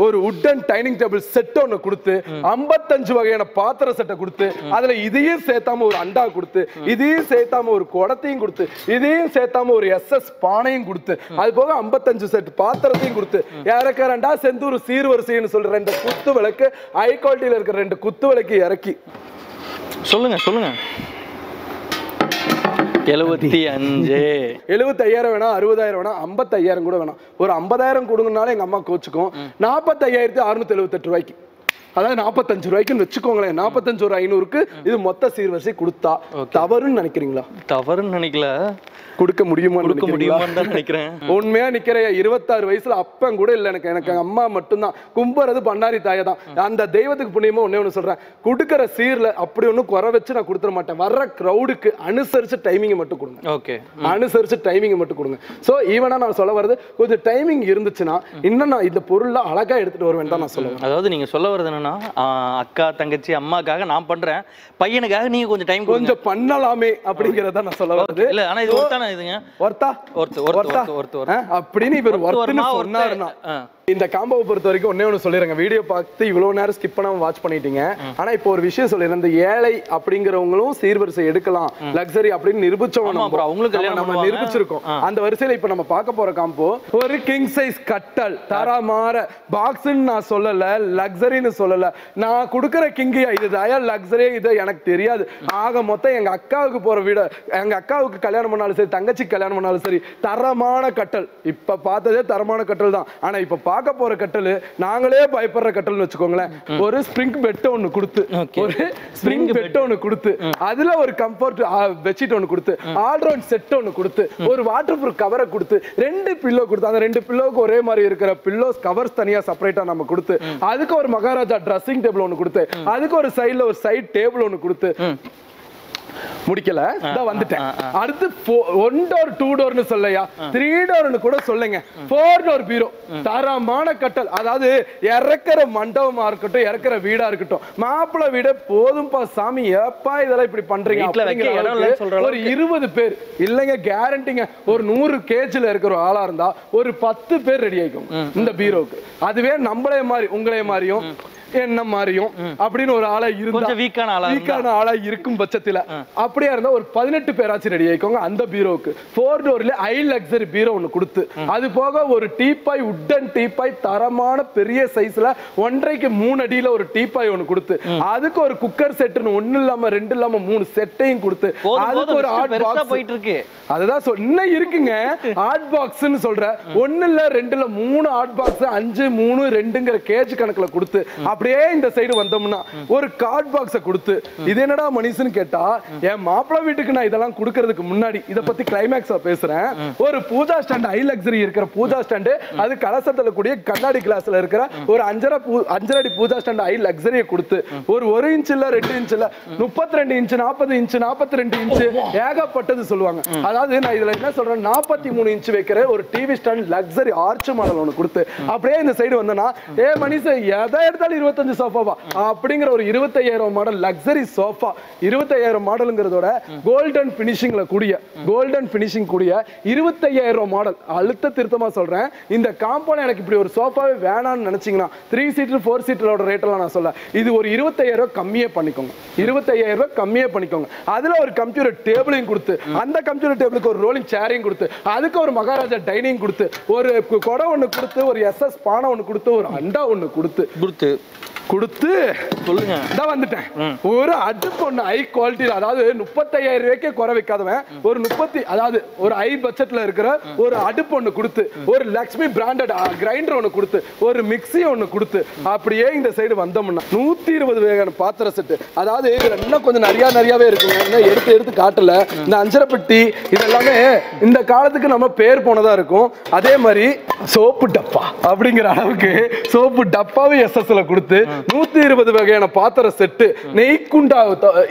ஒரு உட்டன் டைனிங் டேபிள் செட் ஒன்று கொடுத்து, 55 வகையான பாத்திர செட்டை கொடுத்து, அதுல இதையும் சேர்த்தாம ஒரு அண்டா கொடுத்து, இதையும் சேர்த்தாம ஒரு குடத்தையும் கொடுத்து, இதையும் சேர்த்தாம ஒரு SS பானையும் கொடுத்து, அது போக 55 செட் பாத்திரத்தையும் கொடுத்து, இறக்கறண்டா செந்தூர் சீர்வரிசைன்னு சொல்ற 2 குத்து விளக்கு, ஹை குவாலிட்டியில இருக்கிற 2 குத்து விளக்கு இறக்கி. சொல்லுங்க 75,000 வேணாம், 60,000 வேணாம், 55,000 கூட வேணாம். ஒரு 50,000 கொடுங்கனாலும் எங்க அம்மா கோச்சுக்கும். 45,678 ரூபாய்க்கு, அதாவது 45 ரூபாய்க்குன்னு வச்சுக்கோங்களேன். 45,500க்கு இது மொத்த சீர்வரிசை கொடுத்தா தவறுன்னு நினைக்கிறீங்களா? தவறுன்னு நினைக்கல, கொடுக்க முடியுமா நினைக்கிறேன். உண்மையா நிக்கிற 26 வயசுல அப்பன் கூட இல்ல எனக்கு. எனக்கு அம்மா மட்டும்தான். கும்பறது பண்ணாரி தாயை தான். அந்த தெய்வத்துக்கு புண்ணியமா ஒண்ணு சொல்றேன், கொடுக்கிற சீர்ல அப்படி ஒன்னும் குறை வச்சு நான் கொடுத்துட மாட்டேன். வர்ற கிரௌடுக்கு அனுசரிச்சு டைமிங் மட்டும் கொடுங்க. ஓகே, அனுசரிச்சு டைமிங் மட்டும் கொடுங்க. சோ ஈவனா நான் சொல்ல வர்றது, கொஞ்சம் டைமிங் இருந்துச்சுன்னா இன்னும் நான் இந்த பொருள்ல அழகா எடுத்துட்டு வருவேன் தான் நான் சொல்லுவேன். அதாவது நீங்க சொல்ல வருது என்னன்னா, அக்கா தங்கச்சி அம்மாக்காக நான் பண்றேன், பையனுக்காக நீங்க கொஞ்சம் டைம் கொஞ்சம் பண்ணலாமே அப்படிங்கறத நான் சொல்ல வருது. இல்ல ஆனா இது ஒருத்தானே இதுங்க, ஒர்த்தா அப்படின்னு இவர் ஒர்த்துன்னு சொன்னாருன்னா. இந்த காம்போவை பொறுத்த வரைக்கும் ஒண்ணு சொல்லிருங்க. வீடியோ பார்த்து இவ்வளவு நேரம் ஸ்கிப் பண்ணாம வாட்ச் பண்ணிட்டீங்க. ஆனா இப்போ ஒரு விஷயம் சொல்லிடுறேன், இந்த ஏழை அப்படிங்கிறவங்களும் சீர்வரிசை எடுக்கலாம், லக்ஸரி அப்படின்னு நிரூபிச்சோம், நம்ம நிரூபிச்சிருக்கோம். அந்த வரிசையில இப்ப நம்ம பார்க்க போற காம்போ ஒரு கிங் சைஸ் கட்டல் தரமாற பாக்ஸ்ன்னு நான் சொல்லல, லக்ஸரின்னு சொல்லல. நான் கொடுக்கிற கிங்கியா இது தயா லக்ஸரி, இது எனக்கு தெரியாது. ஆக மொத்தம் எங்க அக்காவுக்கு போற வீடு, எங்க அக்காவுக்கு கல்யாணம் பண்ணாலும் சரி, தங்கச்சி கல்யாணம் பண்ணாலும் சரி, தரமான கட்டல். இப்ப பார்த்ததே தரமான கட்டல் தான். ஆனா இப்ப பார்க்க போற கட்டல் நாங்களே பயப்படுற கட்டல்னு வச்சுக்கோங்களேன். ஒரு ஸ்ப்ரிங் பெட் ஒன்னு கொடுத்து, ஒரு ஸ்ப்ரிங் பெட் ஒன்னு கொடுத்து, அதுல ஒரு கம்ஃபர்ட் பெட்ஷீட் ஒன்னு கொடுத்து, ஆல் ரவுண்ட் செட் ஒன்னு கொடுத்து, ஒரு வாட்டர் ப்ரூஃப் கவரை கொடுத்து, 2 பில்லோ கொடுத்து, அந்த 2 பில்லோக்கு ஒரே மாதிரி இருக்கிற பில்லோஸ் கவர்ஸ் தனியா செப்பரேட்டா நம்ம கொடுத்து, அதுக்கு ஒரு மகாராஜா ட்ரெஸ்ஸிங் டேபிள் ஒன்னு கொடுத்து, அதுக்கு ஒரு சைடுல ஒரு சைடு டேபிள் ஒன்னு கொடுத்து முடிக்கல. வந்துட்டேன். அடுத்து 1 டோர் 2 டோர்னு சொல்லையா, 3 டோர்னு கூட சொல்லுங்க, 4 டோர் பீரோ தரமான கட்டல். அதாவது இறக்குற மண்டபமா இருக்கட்டும், இறக்குற வீடா இருக்கட்டும், மாப்பிள்ளை வீடு போதும்பா சாமி, எப்பா இதெல்லாம் இப்படி பண்றீங்க. ஒரு 20 பேர் இல்லைங்க, கேரண்டிங்க. ஒரு 100 கேஜ்ல இருக்கிற ஆளா இருந்தா ஒரு 10 பேர் ரெடி ஆயிக்கும் இந்த பீரோக்கு. அதுவே நம்மளே மாதிரி உங்களே மாதிரியும் என்ன மாதிரியும் அப்படின்னு ஒரு ஆளா இருந்தா வீக்கான ஆளா இருக்கும் பட்சத்துல அப்படியே இருந்தா ஒரு 18 பேராச்சும் ரெடி ஆயிக்கோங்க அந்த பீரோவுக்கு. 4 டோர்ல ஹை லக்ஸரி பீரோ ஒண்ணு கொடுத்து அது போக ஒரு டீப்பாய் உட்டன் டீப்பாய் தரமான பெரிய சைஸ்ல 1.5க்கு 3 அடியில ஒரு டீப்பாய் ஒண்ணு கொடுத்து அதுக்கு ஒரு குக்கர் செட்னு 1 இல்லாம 2 இல்லாம 3 செட்டையும் கொடுத்து அதுக்கு ஒரு ஹாட் பாக்ஸ் போயிட்டு இருக்கு. அதுதான் இன்னும் இருக்குங்க ஹாட் பாக்ஸ்னு சொல்ற 1 இல்ல 2 இல்ல 3 ஹாட் பாக்ஸ் 5 3 2ங்கற கேஜ் கணக்குல கொடுத்து அப்படியே இந்த சைடு வந்தோம்னா ஒரு கார்ட் பாக்ஸ கொடுத்து இது என்னடா மனுஷன் கேட்டா என் மாப்பிள்ளை வீட்டுக்கு நான் இதெல்லாம் கொடுக்கிறதுக்கு முன்னாடி இத பத்தி கிளைமேக்ஸா பேசுறேன். ஒரு பூஜா ஸ்டாண்ட் ஹை லக்ஸரி இருக்கிற பூஜா ஸ்டாண்ட் அது கலசத்துல கூடிய கண்ணாடி கிளாஸ்ல இருக்கிற ஒரு 5 அடி பூஜா ஸ்டாண்ட் ஹை லக்ஸரியை கொடுத்து ஒரு 1 இன்ச் இல்ல 2 இன்ச் இல்ல 32 இன்ச் 40 இன்ச் 42 இன்ச் ஏகப்பட்டது சொல்லுவாங்க. அதாவது நான் இதுல என்ன சொல்றேன் 43 இன்ச் வைக்கிற ஒரு TV stand luxury arch model ஒன்னு கொடுத்து அப்படியே இந்த சைடு வந்தனா மனுஷன் எதை எடுத்தாலும் 25 சோஃபாவா அப்படிங்கிற ஒரு 25000 மாடல் லக்ஸரி சோஃபா 25000 மாடலுங்கிறதோட கோல்டன் பினிஷிங்ல கூடிய 25000 மாடல் அழுத்த திருத்தமா சொல்றேன். இந்த காம்பவுண்ட் எனக்கு இப்படி ஒரு சோஃபாவே வேணாம்னு நினைச்சீங்கன்னா 3 சீட்டர் 4 சீட்டரோட ரேட் எல்லாம் நான் சொல்ல இது ஒரு 25000 கம்மியே பண்ணிக்கோங்க. 25000 கம்மியே பண்ணிக்கோங்க. அதுல ஒரு கம்ப்யூட்டர் டேபிளையும் கொடுத்து அந்த கம்ப்யூட்டர் டேபிளுக்கு ஒரு ரோலிங் சேரையும் கொடுத்து அதுக்கு ஒரு மகாராஜா டைனிங் கொடுத்து ஒரு கொடை ஒண்ணு கொடுத்து ஒரு எஸ்எஸ் பானை ஒண்ணு கொடுத்து ஒரு அண்டா ஒண்ணு கொடுத்து சொல்லுங்க நான் வந்துட்டேன். ஒரு அடுப்பு ஒண்ணு ஹை குவாலிட்டி அதாவது 35000 ரூபாய்க்கே குறை வைக்காதவன் ஒரு அதாவது ஒரு ஹை பட்ஜெட்ல இருக்கிற ஒரு அடுப்பு ஒண்ணு கொடுத்து ஒரு லக்ஷ்மி பிராண்டட் கிரைண்டர் ஒண்ணு கொடுத்து ஒரு மிக்ஸி ஒண்ணு கொடுத்து அப்படியே இந்த சைடு வந்தோம்னா 120 வகையான பாத்திர செட்டு. அதாவது இதுல இன்னும் கொஞ்சம் நிறையவே இருக்குங்க. எடுத்து காட்டல. இந்த அஞ்சரைப்பட்டி இதெல்லாமே இந்த காலத்துக்கு நம்ம பேர் போனதா இருக்கும். அதே மாதிரி சோப்பு டப்பா அப்படிங்கிற அளவுக்கு சோப்பு டப்பாவும் எஸ்எஸ்ல கொடுத்து 120 வகையான பாத்திர செட்டு நெய்க்குண்டா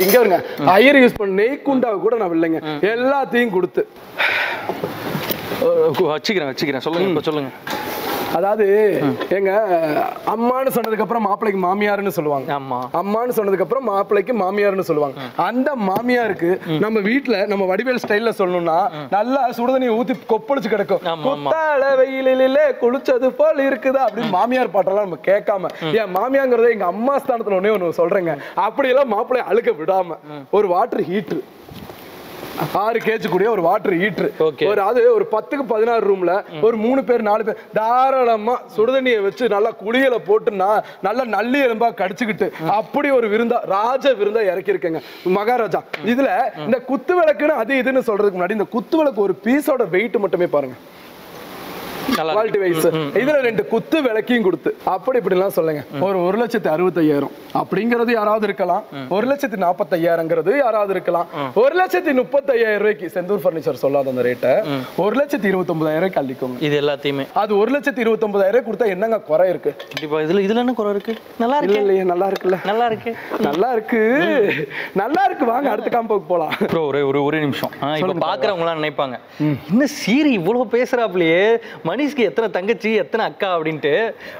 இங்க வருங்க ஐயர் யூஸ் பண்ண நெய்க்குண்டாவை கூட நான் இல்லைங்க எல்லாத்தையும் கொடுத்து வச்சுக்கிறேன். சொல்லுங்க. அதாவது எங்க அம்மான்னு சொன்னதுக்கு அப்புறம் மாப்பிள்ளைக்கு மாமியார்னு சொல்லுவாங்க. அம்மான்னு சொன்னதுக்கு அப்புறம் மாப்பிள்ளைக்கு மாமியார்னு சொல்லுவாங்க. அந்த மாமியாருக்கு நம்ம வீட்டுல நம்ம வடிவேல் ஸ்டைல்ல சொல்லணும்னா நல்லா சுடுதண்ணி ஊத்தி கொப்பளிச்சு கிடக்கும். குத்தால வெயிலிலே குளிச்சது போல் இருக்குதா அப்படின்னு மாமியார் பாட்டெல்லாம் நம்ம கேட்காம என் மாமியாங்கிறத எங்க அம்மா ஸ்தானத்துல ஒண்ணு சொல்றேங்க. அப்படியெல்லாம் மாப்பிள்ளைய அழுக்க விடாம ஒரு வாட்டர் ஹீட்டர் 6 கேஜி கூடிய ஒரு வாட்டர் ஹீட்டர் ஒரு அது ஒரு 10க்கு 16 ரூம்ல ஒரு 3 பேர் 4 பேர் தாராளமா சுடுதண்ணியை வச்சு நல்லா குளியல போட்டு நல்லா நல்லி எலும்பா கடிச்சுக்கிட்டு அப்படி ஒரு விருந்தா ராஜ விருந்தா இறக்கி இருக்கேங்க மகாராஜா. இதுல இந்த குத்து விளக்குன்னு அது இதுன்னு சொல்றதுக்கு முன்னாடி இந்த குத்து விளக்கு ஒரு பீஸோட வெயிட் மட்டுமே பாருங்க. குவாலிட்டி வைஸ் இதுல 2 குத்து விளக்கையும் கொடுத்து அப்படி இப்படிலாம் சொல்லுங்க. ஒரு 1,65,000 அப்படிங்கிறது யாராவது இருக்கலாம். 1,45,000ங்கிறது யாராவது இருக்கலாம். 1,35,000 ரூபாய்க்கு செந்தூர் பர்னிச்சர் சொல்லாத அந்த ரேட்டை 1,29,000 அள்ளிக்கோங்க. இது எல்லாத்தையுமே அது 1,29,000 கொடுத்தா என்னங்க குறை இருக்கு? கண்டிப்பா இதுல என்ன குறை இருக்கு? நல்லா இருக்கு இல்லையே? நல்லா இருக்குல்ல? நல்லா இருக்கு. வாங்க அடுத்த காம்போக்கு போலாம். ப்ரோ ஒரு நிமிஷம். இப்ப பாக்குறவங்க எல்லாம் நினைப்பாங்க என்ன சீரி இவ்வளவு பேசுறாப்லயே மனிஷ்க்கு எத்தனை தங்கச்சி எத்தனை அக்கா அப்படின்ட்டு.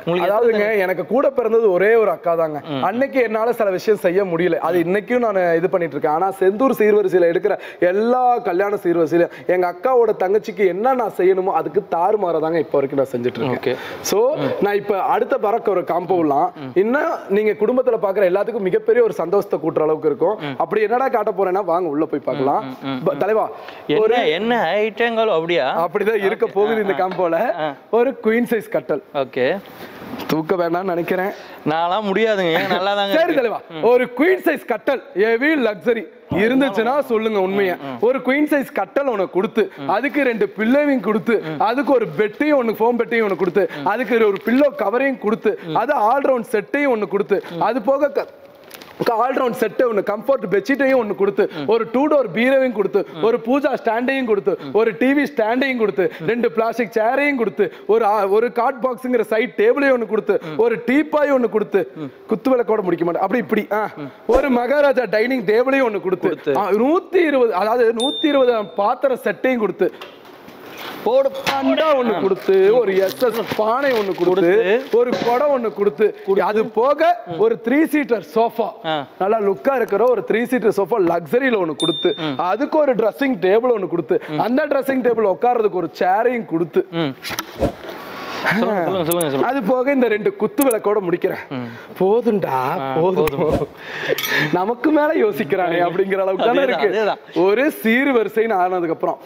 உங்களுக்கு அதாவதுங்க எனக்கு கூட பிறந்தது ஒரே ஒரு அக்கா தாங்க. அன்னைக்கு என்னால சில விஷயம் செய்ய முடியல. அது இன்னைக்கும் நான் இது பண்ணிட்டு இருக்கேன். ஆனா செந்தூர் சீர்வரிசையில எடுக்கிற எல்லா கல்யாண சீர்வரிசையில எங்க அக்காவோட தங்கச்சிக்கு என்ன நான் செய்யணுமோ அதுக்கு தாறுமாறா தாங்க இப்ப வரைக்கும் நான் செஞ்சுட்டு இருக்கேன். சோ நான் இப்ப அடுத்த பறக்க ஒரு காம்போலாம் இன்னும் நீங்க குடும்பத்துல பாக்குற எல்லாத்துக்கும் மிகப்பெரிய ஒரு சந்தோஷத்தை கூட்டுற அளவுக்கு இருக்கும். அப்படி என்னடா காட்ட போறேன்னா வாங்க உள்ள போய் பார்க்கலாம். தலைவா என்ன ஐட்டங்கள் அப்படிதான் இருக்க போகுது இந்த காம்போல. ஒரு குயின் சைஸ் கட்டல். ஓகே தூக்க வேண்டாம்னு நினைக்கிறேன். நான்லாம் முடியாதுங்க. நல்லா தாங்க. சரி தலைவா ஒரு குயின் சைஸ் கட்டல் ஹெவி லக்ஸரி இருந்துச்சுன்னா சொல்லுங்க உண்மையா. ஒரு குயின் சைஸ் கட்டல் ஒண்ணு கொடுத்து அதுக்கு 2 பில்லோவையும் கொடுத்து அதுக்கு ஒரு பெட்டையும் ஒண்ணு ஃபோம் பெட்டையும் ஒண்ணு கொடுத்து அதுக்கு ஒரு பில்லோ கவரையும் கொடுத்து அது ஆல் ரவுண்ட் செட்டையும் ஒண்ணு கொடுத்து அது போக ஆல்ரவுண்ட் செட் ஒன்று கம்ஃபர்ட் பெட்ஷீட்டையும் ஒன்று கொடுத்து ஒரு 2 டோர் பீரோவையும் கொடுத்து ஒரு பூஜா ஸ்டாண்டையும் கொடுத்து ஒரு டிவி ஸ்டாண்டையும் கொடுத்து 2 பிளாஸ்டிக் சேரையும் கொடுத்து ஒரு கார்ட் பாக்ஸுங்கிற சைட் டேபிளையும் ஒன்று கொடுத்து ஒரு டீப்பாய் ஒன்று கொடுத்து குத்து விளக்கோட முடிக்க மாட்டேன் அப்படி இப்படி ஒரு மகாராஜா டைனிங் டேபிளையும் ஒன்று கொடுத்து 120 அதாவது 120 பாத்திர செட்டையும் கொடுத்து போடு அண்டா ஒண்ணு கொடுத்து ஒரு எஸ்எஸ் பானை ஒண்ணு கொடுத்து ஒரு குடம் ஒண்ணு கொடுத்து அது போக ஒரு 3 சீட்டர் சோஃபா நல்லா லுக்கா இருக்கிற ஒரு 3 சீட்டர் சோஃபா லக்ஸரியில ஒண்ணு கொடுத்து அதுக்கு ஒரு ட்ரெஸ்ஸிங் டேபிள் ஒண்ணு கொடுத்து அந்த ட்ரெஸ்ஸிங் டேபிள் உட்கார்றதுக்கு ஒரு சேரையும் கொடுத்து அது போக இந்த 2 குத்து விளக்கோட முடிக்கிறேன். போதும்டா போதும், நமக்கு மேல யோசிக்கிறானே அப்படிங்கிற அளவுக்கு தானே இருக்கு. ஒரு சீர் வரிசைன்னு ஆனதுக்கு அப்புறம்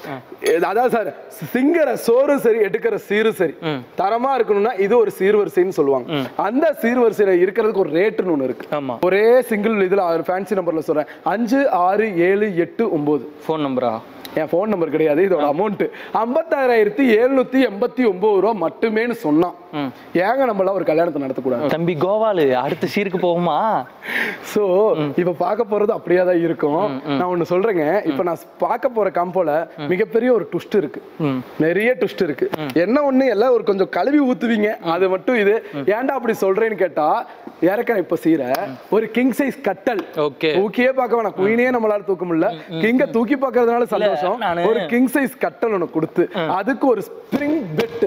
அதான் சார் சிங்கர சோறு சரி எடுக்கிற சீரு சரி தரமா இருக்கணும்னா இது ஒரு சீர்வரிசைன்னு சொல்லுவாங்க. அந்த சீர்வரிசையில இருக்கிறதுக்கு ஒரு ரேட்டுன்னு ஒண்ணு இருக்கு. ஒரே சிங்கிள் இதுல ஃபேன்சி நம்பர்ல சொல்றேன் 5 6 7 8 9 ஃபோன் நம்பரா? என் போன் நம்பர் கிடையாது. இதோட அமௌண்ட் 56,789 ரூபா மட்டுமேன்னு சொன்னான். ஏங்க நம்மள ஒரு கல்யாணத்தை நடத்தக்கூடாது? தம்பி கோவாலு அடுத்த சீருக்கு போகுமா? சோ இப்ப பார்க்க போறது அப்படியே தான் இருக்கும். நான் ஒண்ணு சொல்றேங்க, இப்ப நான் பார்க்க போற காம்போல மிகப்பெரிய ஒரு ட்விஸ்ட் இருக்கு. நிறைய ட்விஸ்ட் இருக்கு. என்ன ஒண்ணு எல்லாம் ஒரு கொஞ்சம் கழுவி ஊத்துவீங்க, அது மட்டும் இது ஏன்டா அப்படி சொல்றேன்னு கேட்டா இறக்கிறேன். இப்ப சீர ஒரு கிங் சைஸ் கட்டல் தூக்கியே பார்க்க வேணாம், குயினே நம்மளால தூக்க முடியல, கிங்க தூக்கி பார்க்கறதுனால சந்தோஷம். ஒரு கிங் சைஸ் கட்டல் ஒண்ணு கொடுத்து அதுக்கு ஒரு ஸ்ப்ரிங் பெட்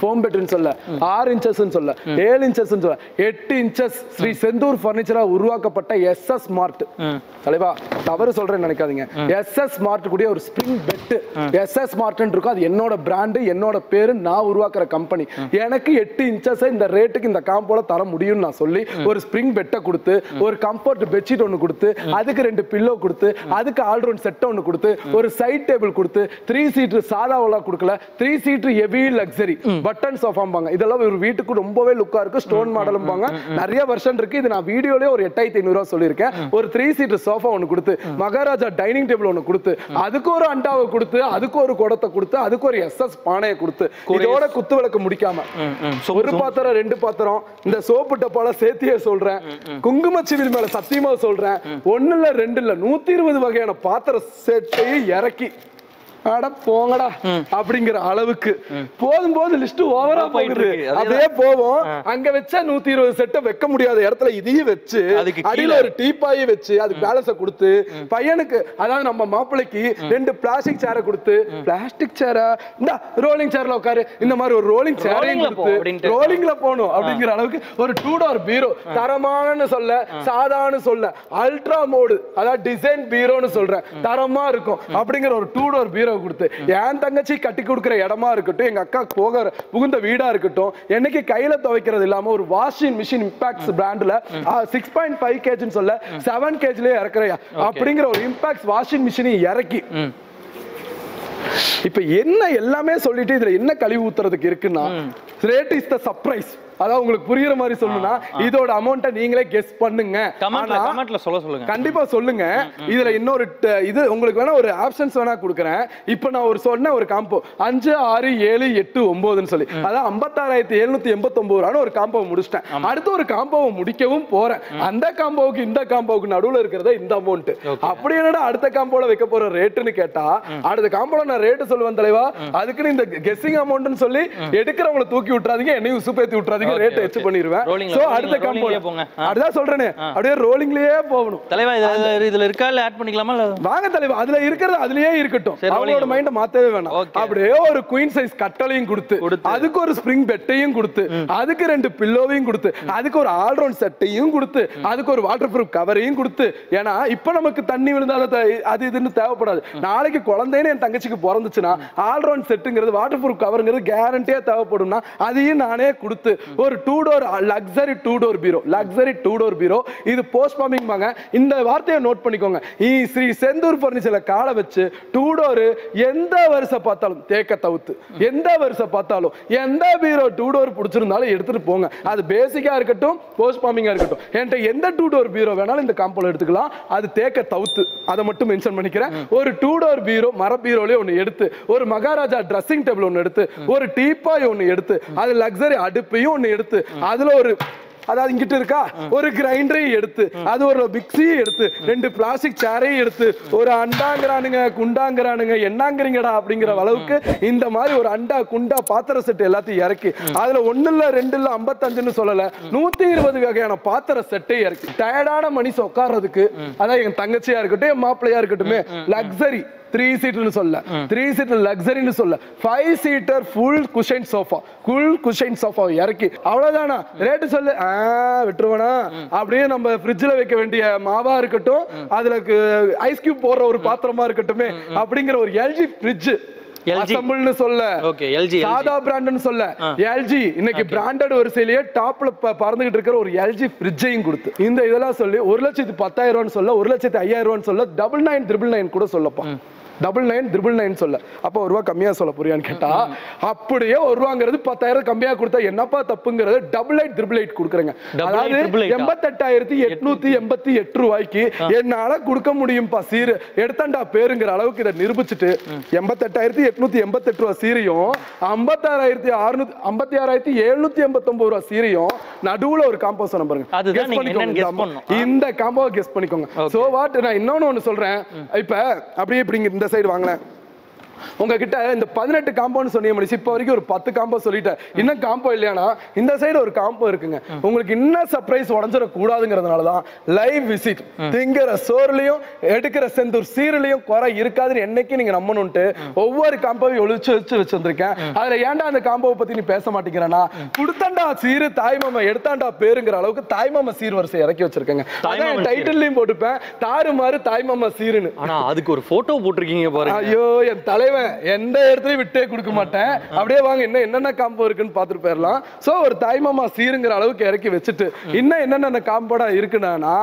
ஃபோம் பெட்னு சொல்ல 6 இன்ச்சஸ் சொல்ல 7 இன்ச்சஸ் சொல்ல 8 இன்ச்சஸ் ஸ்ரீ செந்தூர் பர்னிச்சரா உருவாக்கப்பட்ட SS ஸ்மார்ட் தலைவா தவறு சொல்றேன்னு நினைக்காதீங்க. SS ஸ்மார்ட் கூடிய ஒரு ஸ்ப்ரிங் பெட் SS ஸ்மார்ட் இருக்கும். அது என்னோட பிராண்ட், என்னோட பேரு, நான் உருவாக்குற கம்பெனி. எனக்கு 8 இன்ச்சஸ் இந்த ரேட்டுக்கு இந்த காம்போல தர முடியும்னு நான் சொல்லி ஒரு ஸ்ப்ரிங் பெட்டை கொடுத்து ஒரு கம்ஃபர்ட் பெட்ஷீட் ஒன்னு கொடுத்து அதுக்கு 2 பில்லோ கொடுத்து அதுக்கு ஆல்ரவுண்ட் செட் ஒன்னு கொடுத்து ஒரு சைட் டேபிள் கொடுத்து 3 சீட் சாதாவெல்லாம் கொடுக்கல, 3 சீட் ஹெவி லக்ஸரி பட்டன் சோஃபாம்பாங்க. இதெல்லாம் ஒரு வீட்டுக்கு ரொம்பவே லுக்கா இருக்கு. ஸ்டோன் மாடலும்பாங்க. நிறைய வெர்ஷன் இருக்கு. இது நான் வீடியோலயே ஒரு 8500 ரூபாய் சொல்லியிருக்கேன். ஒரு 3 சீட் சோஃபா ஒன்னு கொடுத்து மகாராஜா டைனிங் டேபிள் ஒன்னு கொடுத்து அதுக்கு ஒரு அண்டாவை கொடுத்து அதுக்கு ஒரு குடத்தை கொடுத்து அதுக்கு ஒரு SS பானையை கொடுத்து இதோட குத்து விளக்கு முடிக்காம ஒரு பாத்திரம் 2 பாத்திரம் இந்த சோப்பு டப்பால சேர்த்தியே சொல்றேன், குங்குமச்சிவில் மேல சத்தியமா சொல்றேன், 1 இல்ல 2 இல்ல 120 வகையான பாத்திர செட்டையும் இறக்கி அட போங்கடா அப்படிங்கிற அளவுக்கு போதும் லிஸ்ட் ஓவரா போகுது. அப்படியே போவோம். அங்க வச்சா 120 செட்டை வைக்க முடியாத இடத்துல இதையும் வச்சு அடியில ஒரு டீப்பாயை வச்சு அதுக்கு பேலன்ஸ கொடுத்து பையனுக்கு அதாவது நம்ம மாப்பிள்ளைக்கு 2 பிளாஸ்டிக் சேரை கொடுத்து பிளாஸ்டிக் சேரா இந்த ரோலிங் சேர்ல உட்காரு இந்த மாதிரி ஒரு ரோலிங் சேரையும் கொடுத்து ரோலிங்ல போகணும் அப்படிங்கிற அளவுக்கு ஒரு 2 டோர் பீரோ தரமானு சொல்ல சாதாரண சொல்ல அல்ட்ரா மோடு அதாவது டிசைன் பீரோன்னு சொல்றேன் தரமா இருக்கும் அப்படிங்கிற ஒரு 2 டோர் பீரோ கொடுத்து என் தங்கச்சி கட்டி கொடுக்கிற இடமா இருக்கட்டும், எங்க அக்கா புகுந்த வீடா இருக்கட்டும், என்னைக்கு கையில துவைக்கிறது இல்லாம ஒரு வாஷிங் மிஷின் இம்பாக்ட்ஸ் பிராண்ட்ல 6.5 kg சொல்ல 7 kg இறக்குறையா அப்படிங்கிற ஒரு இம்பாக்ட்ஸ் வாஷிங் மிஷினை இறக்கி இப்ப என்ன எல்லாமே சொல்லிட்டு இதுல என்ன கழிவு ஊத்துறதுக்கு இருக்குன்னா ரேட் இஸ் த சர்ப்ரைஸ். அதாவது உங்களுக்கு புரியுற மாதிரி சொல்லணும்னா இதோட அமௌண்ட்டை நீங்களே கெஸ் பண்ணுங்க. கமெண்ட்ல சொல்லுங்க, கண்டிப்பா சொல்லுங்க. இதுல இன்னொரு இது உங்களுக்கு வேணா ஒரு ஆப்ஷன்ஸ் வேணா கொடுக்குறேன். இப்போ நான் ஒரு சொன்ன ஒரு காம்போ 5 6 7 8 9ன்னு சொல்லி அதான் 56,789 ரூபான்னு ஒரு காம்போ முடிச்சிட்டேன். அடுத்து ஒரு காம்போவை முடிக்கவும் போறேன். அந்த காம்போவுக்கு இந்த காம்போவுக்கு நடுவுல இருக்கிறத இந்த அமௌண்ட் அப்படி என்னடா அடுத்த காம்போல வைக்க போற ரேட்டுன்னு கேட்டா அடுத்த காம்போல நான் ரேட்டு சொல்லுவேன் தலைவா. அதுக்குன்னு இந்த கெஸ்ஸிங் அமௌண்ட்னு சொல்லி எடுக்கிறவங்களை தூக்கி விட்டுறாதீங்க, என்னையும் உசுப்பேத்தி விட்டுறாதீங்க. ரேட் எச் பண்ணிடுவேன். சோ அடுத்த காம்போல போங்க. அதுதான் சொல்றேனே அப்படியே ரோலிங்லயே போகணும். தலைவா இதுல இருக்கா இல்ல ஆட் பண்ணிக்கலாமா? வாங்க தலைவா அதுல இருக்கிறது அதுலயே இருக்கட்டும். அவங்களோட மைண்ட மாத்தவே வேணாம். அப்படியே ஒரு குயின் சைஸ் கட்டளையும் கொடுத்து அதுக்கு ஒரு ஸ்ப்ரிங் பெட்டையும் கொடுத்து அதுக்கு 2 பில்லோவையும் கொடுத்து அதுக்கு ஒரு ஆல்ரவுண்ட் செட்டையும் கொடுத்து அதுக்கு ஒரு வாட்டர் ப்ரூஃப் கவரையும் கொடுத்து ஏன்னா இப்ப நமக்கு தண்ணி விழுந்தாலும் அது இதுன்னு தேவைப்படாது. நாளைக்கு குழந்தைன்னு என் தங்கச்சிக்கு பிறந்துச்சுன்னா ஆல்ரவுண்ட் செட்டுங்கிறது வாட்டர் ப்ரூஃப் கவருங்கிறது கேரண்டியா தேவைப்படும்னா அதையும் நானே கொடுத்து ஒரு 2 டோர் லக்ஸரி 2 டோர் பீரோ லக்ஸரி 2 டோர் பீரோ. இது போஸ்ட் ஃபார்மிங் வாங்க. இந்த வார்த்தையை நோட் பண்ணிக்கோங்க. ஸ்ரீ செந்தூர் பர்னிச்சர்ல காலை வச்சு 2 டோர் எந்த வருஷம் பார்த்தாலும் தேக்க தவுத்து எந்த வருஷம் பார்த்தாலும் எந்த பீரோ 2 டோர் பிடிச்சிருந்தாலும் எடுத்துட்டு போங்க. அது பேசிக்கா இருக்கட்டும் போஸ்ட் ஃபார்மிங்கா இருக்கட்டும். என்கிட்ட எந்த 2 டோர் பீரோ வேணாலும் இந்த காம்போல எடுத்துக்கலாம். அது தேக்க தவுத்து அதை மட்டும் மென்ஷன் பண்ணிக்கிறேன். ஒரு 2 டோர் பீரோ மர பீரோலயே ஒன்னு எடுத்து ஒரு மகாராஜா ட்ரெஸ்ஸிங் டேபிள் ஒன்னு எடுத்து ஒரு டீப்பாய் ஒன்னு எடுத்து அது லக்ஸரி அடுப்பையும் ஒன்னு எடுத்து அதுல ஒரு அதாவது இங்கிட்ட இருக்கா ஒரு கிரைண்டரையும் எடுத்து அது ஒரு மிக்சியும் எடுத்து 2 பிளாஸ்டிக் சேரையும் எடுத்து ஒரு அண்டாங்கிறானுங்க குண்டாங்கிறானுங்க என்னங்கிறீங்கடா அப்படிங்கிற அளவுக்கு இந்த மாதிரி ஒரு அண்டா குண்டா பாத்திர செட் எல்லாத்தையும் இறக்கி அதுல 1 இல்ல 2 இல்ல 55ன்னு சொல்லல 120 வகையான பாத்திர செட்டை இறக்கி டயர்டான மனுஷன் உட்கார்றதுக்கு அதான் என் தங்கச்சியா இருக்கட்டும் என் மாப்பிள்ளையா இருக்கட்டும் லக்ஸரி 3 சீட்னு சொல்ல 3 சீட் லக்ஸரின்னு சொல்ல 5 சீட்டர் ஃபுல் குஷன் சோஃபா இறக்கி அவ்வளவுதானா ரேட் சொல்லு விட்டுருவானா அப்படியே நம்ம ஃப்ரிட்ஜ்ல வைக்க வேண்டிய மாவா இருக்கட்டும் அதுல ஐஸ் கியூப் போடுற ஒரு பாத்திரமா இருக்கட்டுமே அப்படிங்கிற ஒரு LG ஃப்ரிட்ஜ் அசம்பிள்னு சொல்ல, ஓகே எல்ஜி சாதா பிராண்ட்னு சொல்ல, எல்ஜி இன்னைக்கு பிராண்டட் வரிசையிலேயே டாப்ல பறந்துகிட்டு இருக்கிற ஒரு எல்ஜி ஃப்ரிட்ஜையும் கொடுத்து இந்த இதெல்லாம் சொல்லி 1,10,000 சொல்ல, 1,05,000 சொல்ல, 99,999 கூட சொல்லப்பா. 99,999 சொல்ல. அப்ப ஒரு ரூபா கம்மியா சொல்ல புரியான்னு கேட்டா, அப்படியே ஒரு ரூபாங்கிறது 10,000 கம்மியா கொடுத்தா என்னப்பா தப்புங்கிறது 88,888 கொடுக்குறேங்க. அதாவது 88,888 ரூபாய்க்கு என்னால கொடுக்க முடியும்பா சீரு எடுத்தாண்டா பேருங்கிற அளவுக்கு இதை நிரூபிச்சுட்டு 88,888 ரூபாய் சீரையும் 56,789 ரூபாய் சீரையும் நடுவுல ஒரு காம்போ சொன்ன பாருங்க. இந்த காம்போ கெஸ் பண்ணிக்கோங்க. சோ வாட் நான் இன்னொன்னு ஒன்னு சொல்றேன். இப்ப அப்படியே இப்படி இந்த சைடு வாங்கலாம். உங்ககிட்ட இந்த 18 காம்பவுண்ட் சொன்னீங்க முடிச்சு இப்போ வரைக்கும் ஒரு 10 காம்போ சொல்லிட்டேன். இன்னும் காம்போ இல்லையானா இந்த சைடு ஒரு காம்போ இருக்குங்க. உங்களுக்கு இன்னும் சர்ப்ரைஸ் உடஞ்சிட கூடாதுங்கிறதுனால தான் லைவ் விசிட் திங்கிற சோறுலையும் எடுக்கிற செந்தூர் சீரிலையும் குறை இருக்காதுன்னு என்னைக்கு நீங்க நம்பணும்ட்டு ஒவ்வொரு காம்போவையும் ஒழிச்சு வச்சிருந்திருக்கேன். அதுல ஏன்டா அந்த காம்போவை பத்தி நீ பேச மாட்டேங்கிறனா, கொடுத்தாண்டா சீரு தாய்மாமா எடுத்தாண்டா பேருங்கிற அளவுக்கு தாய்மாமா சீர் வரிசை இறக்கி வச்சிருக்கேங்க. டைட்டில்லையும் போட்டுப்பேன் தாறுமாறு தாய்மாமா சீருன்னு. ஆனா அதுக்கு ஒரு போட்டோ போட்டிருக்கீங்க பாருங்க. ஐயோ என் தலைவன் எந்த இடத்துலயும் விட்டே கொடுக்க மாட்டேன். அப்படியே வாங்க இன்னும் என்னென்ன காம்போ இருக்குன்னு பாத்துட்டு போயிடலாம். சோ ஒரு தாய்மாமா சீருங்கிற அளவுக்கு இறக்கி வச்சுட்டு இன்னும் என்னென்ன காம்போடா இருக்குன்னா,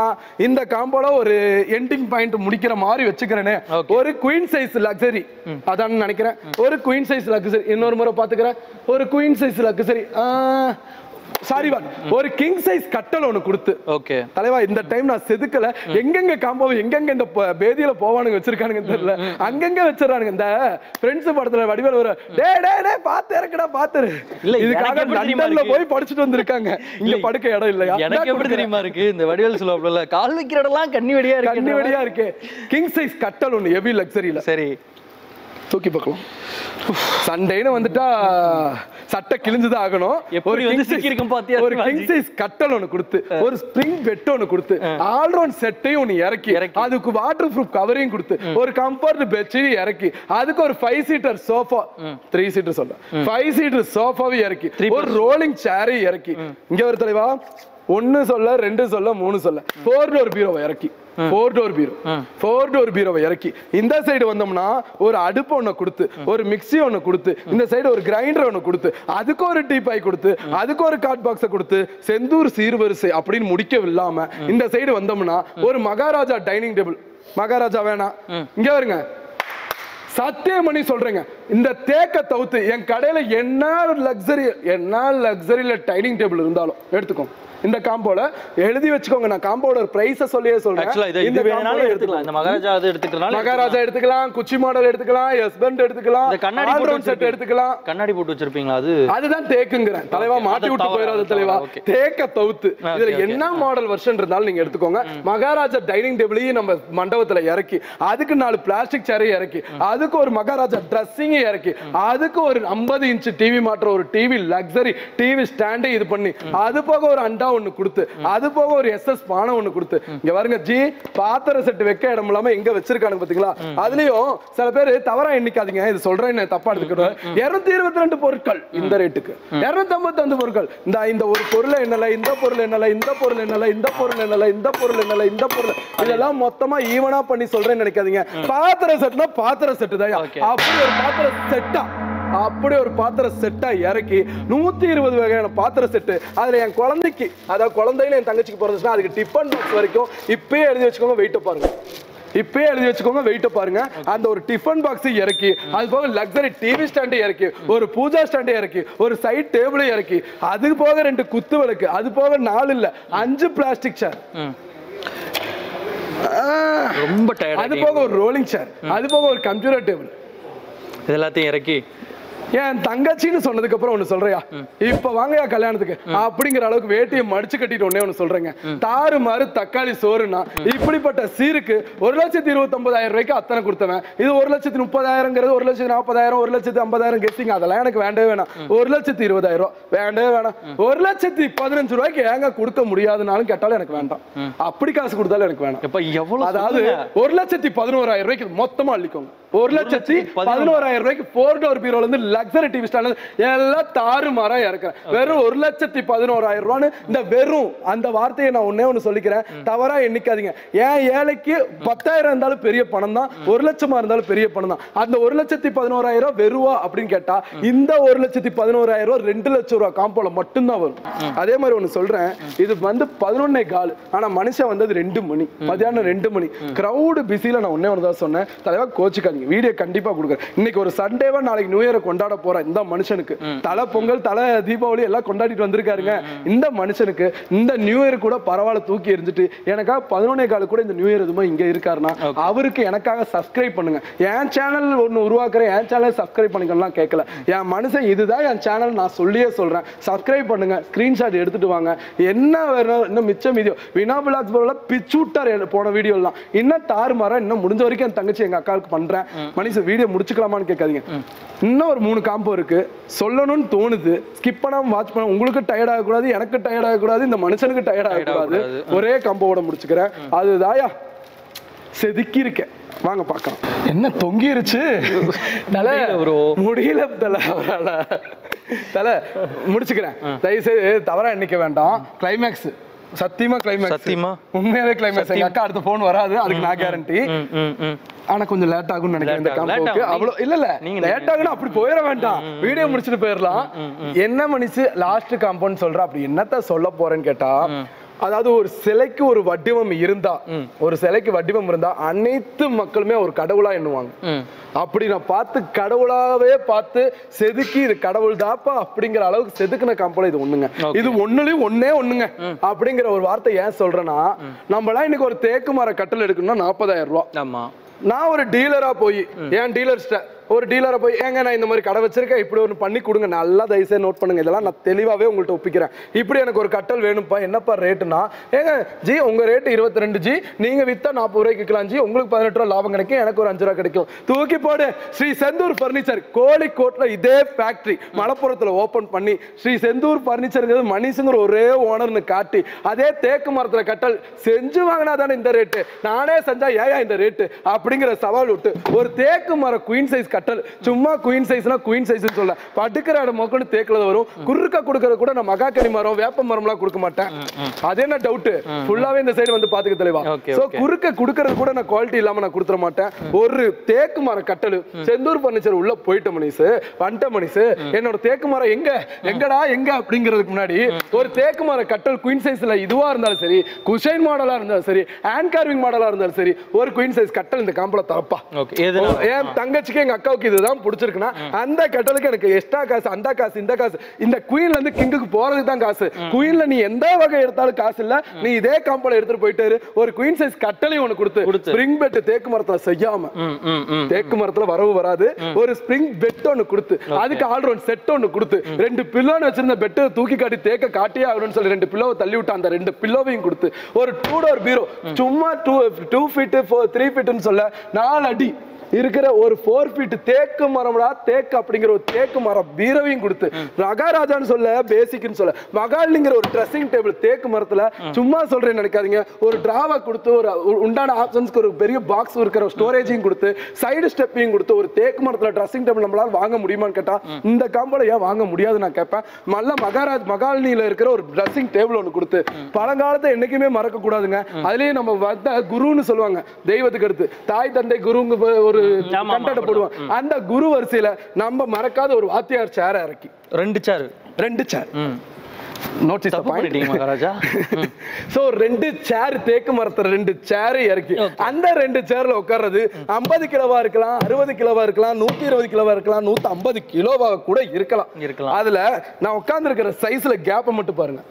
இந்த காம்போட ஒரு எண்டிங் பாயிண்ட் முடிக்கிற மாதிரி வச்சுக்கிறேனே. ஒரு குயின் சைஸ் லக்ஸரி அதான் நினைக்கிறேன். ஒரு குயின் சைஸ் லக்ஸரி இன்னொரு முறை பாத்துக்கிறேன். ஒரு குயின் சைஸ் லக்ஸரி சாரி ஒரு கிங் சைஸ் கட்டல் ஒன்னு கொடுத்து. ஓகே தலைவா இந்த டைம் நான் செதுக்கல. எங்கெங்க காம்போ எங்கெங்க இந்த பேதியில போவானுங்க வச்சிருக்கானுங்க தெரியல. அங்கங்க வச்சிடறானுங்க. இந்த ஃப்ரெண்ட்ஸ் படத்துல வடிவேல் வர டே பாத்து இறக்கடா பாத்துரு. இதுக்காக லண்டன்ல போய் படிச்சுட்டு வந்திருக்காங்க. இங்க படுக்க இடம் இல்லையா? எனக்கு எப்படி தெரியுமா இருக்கு இந்த வடிவேல் சொல்லுவாப்ல கால் வைக்கிற இடம்லாம் கண்ணி வெடியா இருக்கு. கிங் சைஸ் கட்டல் ஒன்னு ஹெவி லக்ஸரியில. சரி தூக்கி பார்க்கலாம். சண்டேன்னு வந்துட்டா சட்டை கிழிஞ்சுதான் ஆகணும். ஒரு கிங் சைஸ் கட்டல் ஒன்னு கொடுத்து, ஒரு ஸ்ப்ரிங் பெட் ஒன்னு கொடுத்து, ஆல்ரவுண்ட் செட்டையும் ஒன்னு இறக்கி, அதுக்கு வாட்டர் ப்ரூஃப் கவரையும் கொடுத்து, ஒரு கம்ஃபர்ட் பெட்ஷீட் இறக்கி, அதுக்கு ஒரு 5 சீட்டர் சோஃபா 3 சீட்டர் சொல்ல 5 சீட்டர் சோஃபாவை இறக்கி, ஒரு ரோலிங் சேரையும் இறக்கி, இங்க ஒரு தலைவா 1 சொல்ல 2 சொல்ல 3 சொல்ல 4 டோர் பீரோவை இறக்கி, 4 டோர் பீரோவை இறக்கி, இந்த சைடு வந்தோம்னா ஒரு அடுப்பு ஒண்ணு கொடுத்து, ஒரு மிக்ஸி ஒண்ணு கொடுத்து, இந்த சைடு ஒரு கிரைண்டர் ஒண்ணு கொடுத்து, அதுக்கு ஒரு டீபாய் கொடுத்து, அதுக்கு ஒரு காட் பாக்ஸை கொடுத்து, செந்தூர் சீர்வரிசை அப்படின்னு முடிக்கவில்லாம இந்த சைடு வந்தோம்னா ஒரு மகாராஜா டைனிங் டேபிள். மகாராஜா வேணாம், இங்க வருங்க சத்தியமணி சொல்றேங்க. இந்த தேக்க தவுத்து என் கடையில என்ன லக்ஸரியில டைனிங் டேபிள் இருந்தாலும் எடுத்துக்கோ. இந்த காம்போல எழுதி வச்சுக்கோங்க. நான் காம்போட ஒரு பிரைஸ் சொல்லியே சொல்றேன். இந்த வேணாலும் எடுத்துக்கலாம். இந்த மகாராஜா அது எடுத்துக்கறனால மகாராஜா எடுத்துக்கலாம், குச்சி மாடல் எடுத்துக்கலாம், ஹஸ்பண்ட் எடுத்துக்கலாம், இந்த கண்ணாடி போட்டு செட் எடுத்துக்கலாம். கண்ணாடி போட்டு வச்சிருப்பீங்களா? அதுதான் தேக்குங்கறேன். தலைவா மாட்டி விட்டு போயிராத தலைவா. தேக்க தவுத்து இதுல என்ன மாடல் வெர்ஷன் இருந்தாலும் நீங்க எடுத்துக்கோங்க. மகாராஜா டைனிங் டேபிளையும் நம்ம மண்டபத்துல இறக்கி, அதுக்கு 4 பிளாஸ்டிக் சேரை இறக்கி, அதுக்கு ஒரு மகாராஜா ட்ரெஸ்ஸிங் இறக்கி, அதுக்கு ஒரு 50 இன்ச் டிவி மாற்ற ஒரு டிவி லக்ஸரி டிவி ஸ்டாண்டே இது பண்ணி, அது போக ஒரு அண்டா ஒன்னு கொடுத்து, அது போக ஒரு SS பானை ஒன்னு கொடுத்து, இங்க பாருங்க ஜி பாத்திர செட் வைக்க இடம் இல்லாம எங்க வச்சிருக்காங்க பாத்தீங்களா? அதுலயும் சில பேர் தவறா எண்ணிக்காதீங்க, இது சொல்றேன் தப்பா எடுத்துக்கிறேன். 222 பொருட்கள் இந்த ரேட்டுக்கு, 255 பொருட்கள். இந்த ஒரு பொருள் என்னல, இந்த பொருள் என்னல, இந்த பொருள் என்னல, இந்த பொருள் என்னல, இந்த பொருள் என்னல, இந்த பொருள் இதெல்லாம் மொத்தமா ஈவனா பண்ணி சொல்றேன்னு நினைக்காதீங்க. பாத்திர செட்னா பாத்திர செட்டு தான். அப்படி ஒரு பாத்திர செட்டா அப்படி ஒரு பாத்திர செட்டா இறக்கி 120 வகையான பாத்திர செட்டு. அதுல என் குழந்தைக்கு, அதாவது குழந்தையில என் தங்கச்சிக்கு பிறந்துச்சுன்னா அதுக்கு டிஃபன் பாக்ஸ் வரைக்கும் இப்பயே எழுதி வச்சுக்கோங்க. வெயிட்ட பாருங்க, இப்பயே எழுதி வச்சுக்கோங்க. வெயிட்ட பாருங்க. அந்த ஒரு டிஃபன் பாக்ஸ் இறக்கி, அது போக லக்ஸரி டிவி ஸ்டாண்டை இறக்கி, ஒரு பூஜா ஸ்டாண்டை இறக்கி, ஒரு சைட் டேபிளை இறக்கி, அது போக 2 குத்து விளக்கு, அது போக 4 இல்ல 5 பிளாஸ்டிக் சேர், ரொம்ப டயர்ட், அது போக ஒரு ரோலிங் சேர், அது போக ஒரு கம்ப்யூட்டர் டேபிள், இதெல்லாத்தையும் இறக்கி என் தங்கச்சின்னு சொன்னதுக்கு அப்புறம் ஒண்ணு சொல்றியா, இப்ப வாங்கயா கல்யாணத்துக்கு அப்படிங்கிற அளவுக்கு வேட்டியை மடிச்சு கட்டிட்டு ஒன்னே ஒண்ணு சொல்றேங்க. தாறு மாறு தக்காளி சோறுனா இப்படிப்பட்ட சீருக்கு 1,29,000 ரூபாய்க்கு அத்தனை கொடுத்தவன். இது 1,30,000ங்கிறது 1,40,000 1,50,000 கெஸ்டிங். அதெல்லாம் எனக்கு வேண்டவே வேணாம். 1,20,000 வேண்டவே வேணாம். 1,15,000 ரூபாய்க்கு ஏங்க கொடுக்க முடியாதுனாலும் கேட்டாலும் எனக்கு வேண்டாம். அப்படி காசு கொடுத்தாலும் எனக்கு வேண்டாம். அதாவது 1,11,000 ரூபாய்க்கு மொத்தமா அள்ளிக்கோங்க. 1,11,000 ரூபாய்க்கு 4 டோர் பீரோல இருந்து லக்ஸரி டிவி ஸ்டாண்ட் எல்லாம் தாறுமாறா இறக்குறேன். வெறும் 1,11,000 ரூபான்னு இந்த வெறும் அந்த வார்த்தையை நான் ஒண்ணு சொல்லிக்கிறேன், தவறா எண்ணிக்காதீங்க. ஏன் ஏழைக்கு 10,000 இருந்தாலும் பெரிய பணம் தான், 1 லட்சமா இருந்தாலும் பெரிய பணம் தான். அந்த 1,11,000 வெறுவா அப்படின்னு கேட்டா இந்த 1,11,000 2 லட்சம் ரூபாய் காம்போல மட்டும்தான் வரும். அதே மாதிரி ஒண்ணு சொல்றேன், இது வந்து 11:15, ஆனா மனுஷன் வந்தது 2 மணி, மதியானம் 2 மணி. கிரௌடு பிஸில நான் ஒண்ணு தான் சொன்னேன், தலைவா கோச்சுக்காதீங்க, வீடியோ கண்டிப்பா கொடுக்குறேன். இன்னைக்கு ஒரு சண்டேவா நாளைக்கு நியூ இயரை கொண்டாட போறேன். இந்த மனுஷனுக்கு தலை பொங்கல் தலை தீபாவளி எல்லாம் கொண்டாடிட்டு வந்திருக்காருங்க. இந்த மனுஷனுக்கு இந்த நியூ இயர் கூட பரவாயில்ல தூக்கி எரிஞ்சிட்டு எனக்காக 11:15 கூட இந்த நியூ இயர் எதுவுமே இங்க இருக்காருன்னா அவருக்கு எனக்காக சப்ஸ்கிரைப் பண்ணுங்க. என் சேனல் ஒன்னு உருவாக்குறேன், என் சேனல் சப்ஸ்கிரைப் பண்ணிக்கலாம் கேட்கல. என் மனுஷன் இதுதான் என் சேனல், நான் சொல்லியே சொல்றேன். சப்ஸ்கிரைப் பண்ணுங்க, ஸ்கிரீன்ஷாட் எடுத்துட்டு வாங்க. என்ன வேணும் இன்னும் மிச்சம் வீடியோ வினா பிளாக்ஸ் போல பிச்சு விட்டார் போன வீடியோ எல்லாம். இன்னும் தாறுமாறா இன்னும் முடிஞ்ச வரைக்கும் என் தங்கச்சி எங்க அக்காவுக்கு பண்றேன். மனுஷன் வீடியோ முடிச்சுக்கலாமான்னு கேட்காதீங்க. இன்னும் ஒரு 3 காம்போ இருக்கு, சொல்லணும்னு தோணுது. ஸ்கிப் பண்ணாம வாட்ச் பண்ண, உங்களுக்கு டயர்ட் ஆகக்கூடாது, எனக்கு டயர்ட் ஆகக்கூடாது, இந்த மனுஷனுக்கு டயர்ட் ஆகக்கூடாது. ஒரே காம்போவோட முடிச்சுக்கிறேன். அதுதாயா செதுக்கி இருக்கேன். வாங்க பார்க்கலாம். என்ன தொங்கிருச்சு தலை, முடியல தலை, தலை முடிச்சுக்கிறேன். தயவுசெய்து தவறா எண்ணிக்க வேண்டாம். கிளைமேக்ஸ் சத்தியமா கிளைமேக்ஸ், சத்தியமா உண்மையாவே கிளைமேக்ஸ். எங்க அக்கா அடுத்த போன் வராது, அதுக்கு நான் கேரண்டி. ஆனா கொஞ்சம் லேட் ஆகும்னு நினைக்கிறேன் இந்த காம்போக்கு. அவ்வளவு இல்ல நீங்க லேட் ஆகுனா அப்படி போயிட வேண்டாம், வீடியோ முடிச்சுட்டு போயிடலாம். என்ன மனுஷு லாஸ்ட் காம்போன்னு சொல்ற, அப்படி என்னத்த சொல்ல போறேன்னு கேட்டா, அதாவது ஒரு சிலைக்கு ஒரு வடிவம் இருந்தா, ஒரு சிலைக்கு வடிவம் இருந்தா அனைத்து மக்களுமே ஒரு கடவுளா எண்ணுவாங்க. அப்படி நான் பார்த்து கடவுளாவே பார்த்து செதுக்கி இது கடவுள் தாப்பா அப்படிங்கிற அளவுக்கு செதுக்குன காம்போல இது ஒண்ணுங்க. இது ஒண்ணுலயும் ஒன்னே ஒண்ணுங்க அப்படிங்கிற ஒரு வார்த்தை ஏன் சொல்றேன்னா, நம்மளாம் இன்னைக்கு ஒரு தேக்கு மர கட்டல் எடுக்கணும்னா 40,000 ரூபாய். நான் ஒரு டீலரா போய் என் டீலர்ஸ்ட ஒரு டீலரை போய் ஏங்க நான் இந்த மாதிரி கடை வச்சிருக்கேன், இப்படி ஒன்று பண்ணி கொடுங்க, நல்லா தயவுசெய்து நோட் பண்ணுங்க, இதெல்லாம் நான் தெளிவாகவே உங்கள்கிட்ட ஒப்பிக்கிறேன். இப்படி எனக்கு ஒரு கட்டல் வேணும்ப்பா, என்னப்பா ரேட்டுனா, ஏங்க ஜி உங்க ரேட்டு 22 ஜி, நீங்க வித்தா 40 ரூபாய்க்கு விற்கலாம் ஜி, உங்களுக்கு 18 ரூபா லாபம் கிடைக்கும், எனக்கு ஒரு 5 ரூபா கிடைக்கும். தூக்கி போடு. ஸ்ரீ செந்தூர் பர்னிச்சர் கோழிக்கோட்ல இதே ஃபேக்டரி மலப்புரத்துல ஓபன் பண்ணி ஸ்ரீ செந்தூர் பர்னிச்சருங்கிறது மணிசுங்கிற ஒரே ஓனர்னு காட்டி அதே தேக்கு மரத்துல கட்டல் செஞ்சு வாங்கினா தானே இந்த ரேட்டு, நானே செஞ்சா ஏயா இந்த ரேட்டு அப்படிங்கிற சவால் விட்டு ஒரு தேக்கு மர குயின் சைஸ் கட்டல், சும்மா குயின் சைஸ்னா குயின் சைஸ் சொல்ல, படுக்கிற இடம் மொக்கன்னு தேக்குல வரும். குறுக்க கொடுக்கறது கூட நான் மகாக்கனி மரம் வேப்ப மரம்லாம் கொடுக்க மாட்டேன். அது என்ன டவுட், ஃபுல்லாவே இந்த சைடு வந்து பாத்துக்க தெளிவா. சோ குறுக்க கொடுக்கறது கூட நான் குவாலிட்டி இல்லாம நான் கொடுத்துற மாட்டேன். ஒரு தேக்கு மர கட்டல் செந்தூர் பர்னிச்சர் உள்ள போயிட்ட மணிசு வண்ட மணிசு, என்னோட தேக்கு மரம் எங்கடா எங்க அப்படிங்கிறதுக்கு முன்னாடி ஒரு தேக்கு மர கட்டல் குயின் சைஸ்ல இதுவா இருந்தாலும் சரி, குஷைன் மாடலா இருந்தாலும் சரி, ஹேண்ட் கார்விங் மாடலா இருந்தாலும் சரி, ஒரு குயின் சைஸ் கட்டல் இந்த காம்பல தரப்பா. என் தங்கச்சிக்கு எங்க அக்காவுக்கு இதுதான் பிடிச்சிருக்குன்னா அந்த கட்டலுக்கு எனக்கு எக்ஸ்ட்ரா காசு, அந்த காசு இந்த காசு, இந்த குயின்ல இருந்து கிங்குக்கு போறதுக்கு தான் காசு. குயின்ல நீ எந்த வகை எடுத்தாலும் காசு இல்ல, நீ இதே காம்போல எடுத்துட்டு போயிட்டாரு. ஒரு குயின் சைஸ் கட்டலையும் ஒன்னு கொடுத்து ஸ்பிரிங் பெட் தேக்கு மரத்துல செய்யாம, தேக்கு மரத்துல வரவு வராது, ஒரு ஸ்பிரிங் பெட் ஒன்னு கொடுத்து அதுக்கு ஆல்ரவுண்ட் செட் ஒன்னு கொடுத்து 2 பில்லோன்னு வச்சிருந்த பெட்டை தூக்கி காட்டி தேக்க காட்டியே ஆகணும்னு சொல்லி 2 பில்லோவை தள்ளி விட்டு அந்த 2 பில்லோவையும் கொடுத்து ஒரு 2 டோர் பீரோ சும்மா 2 ஃபீட் 3 ஃபீட்னு சொல்ல 4 அடி இருக்கிற ஒரு 4 ஃபீட் தேக்கு மரம்டா, தேக்கு அப்படிங்கிற ஒரு தேக்கு மரம் பீரவையும் கொடுத்து மகாராஜான்னு சொல்ல பேசிக்னு சொல்ல மகாலிங்கிற ஒரு ட்ரெஸ்ஸிங் டேபிள் தேக்கு மரத்துல சும்மா சொல்றேன்னு நினைக்காதீங்க, ஒரு டிராவை கொடுத்து ஒரு உண்டான ஆப்ஷன்ஸ்க்கு ஒரு பெரிய பாக்ஸ் இருக்கிற ஸ்டோரேஜையும் கொடுத்து சைடு ஸ்டெப்பையும் கொடுத்து ஒரு தேக்கு மரத்துல ட்ரெஸ்ஸிங் டேபிள் நம்மளால வாங்க முடியுமான்னு கேட்டா இந்த காம்போல ஏன் வாங்க முடியாது நான் கேட்பேன். நல்ல மகாலினியில இருக்கிற ஒரு ட்ரெஸ்ஸிங் டேபிள் ஒன்று கொடுத்து பழங்காலத்தை என்னைக்குமே மறக்க கூடாதுங்க. அதுலயும் நம்ம வந்த குருன்னு சொல்லுவாங்க, தெய்வத்துக்கு அடுத்து தாய் தந்தை குருங்க ஒரு கண்டட போடுவோம். அந்த குரு வரிசையில நம்ம மறக்காத ஒரு வாத்தியார் சேர இறக்கி 2 சேர் நோட்டீஸ் பண்ணிட்டீங்க மகாராஜா. சோ 2 சேர் தேக்கு மரத்துல 2 சேர் இறக்கி அந்த 2 சேர்ல உட்கார்றது 50 கிலோவா இருக்கலாம், 60 கிலோவா இருக்கலாம், 120 கிலோவா இருக்கலாம், 150 கிலோவா கூட இருக்கலாம். அதுல நான் உட்கார்ந்து இருக்கிற சைஸ்ல கேப்பை மட்டும் பாருங்க.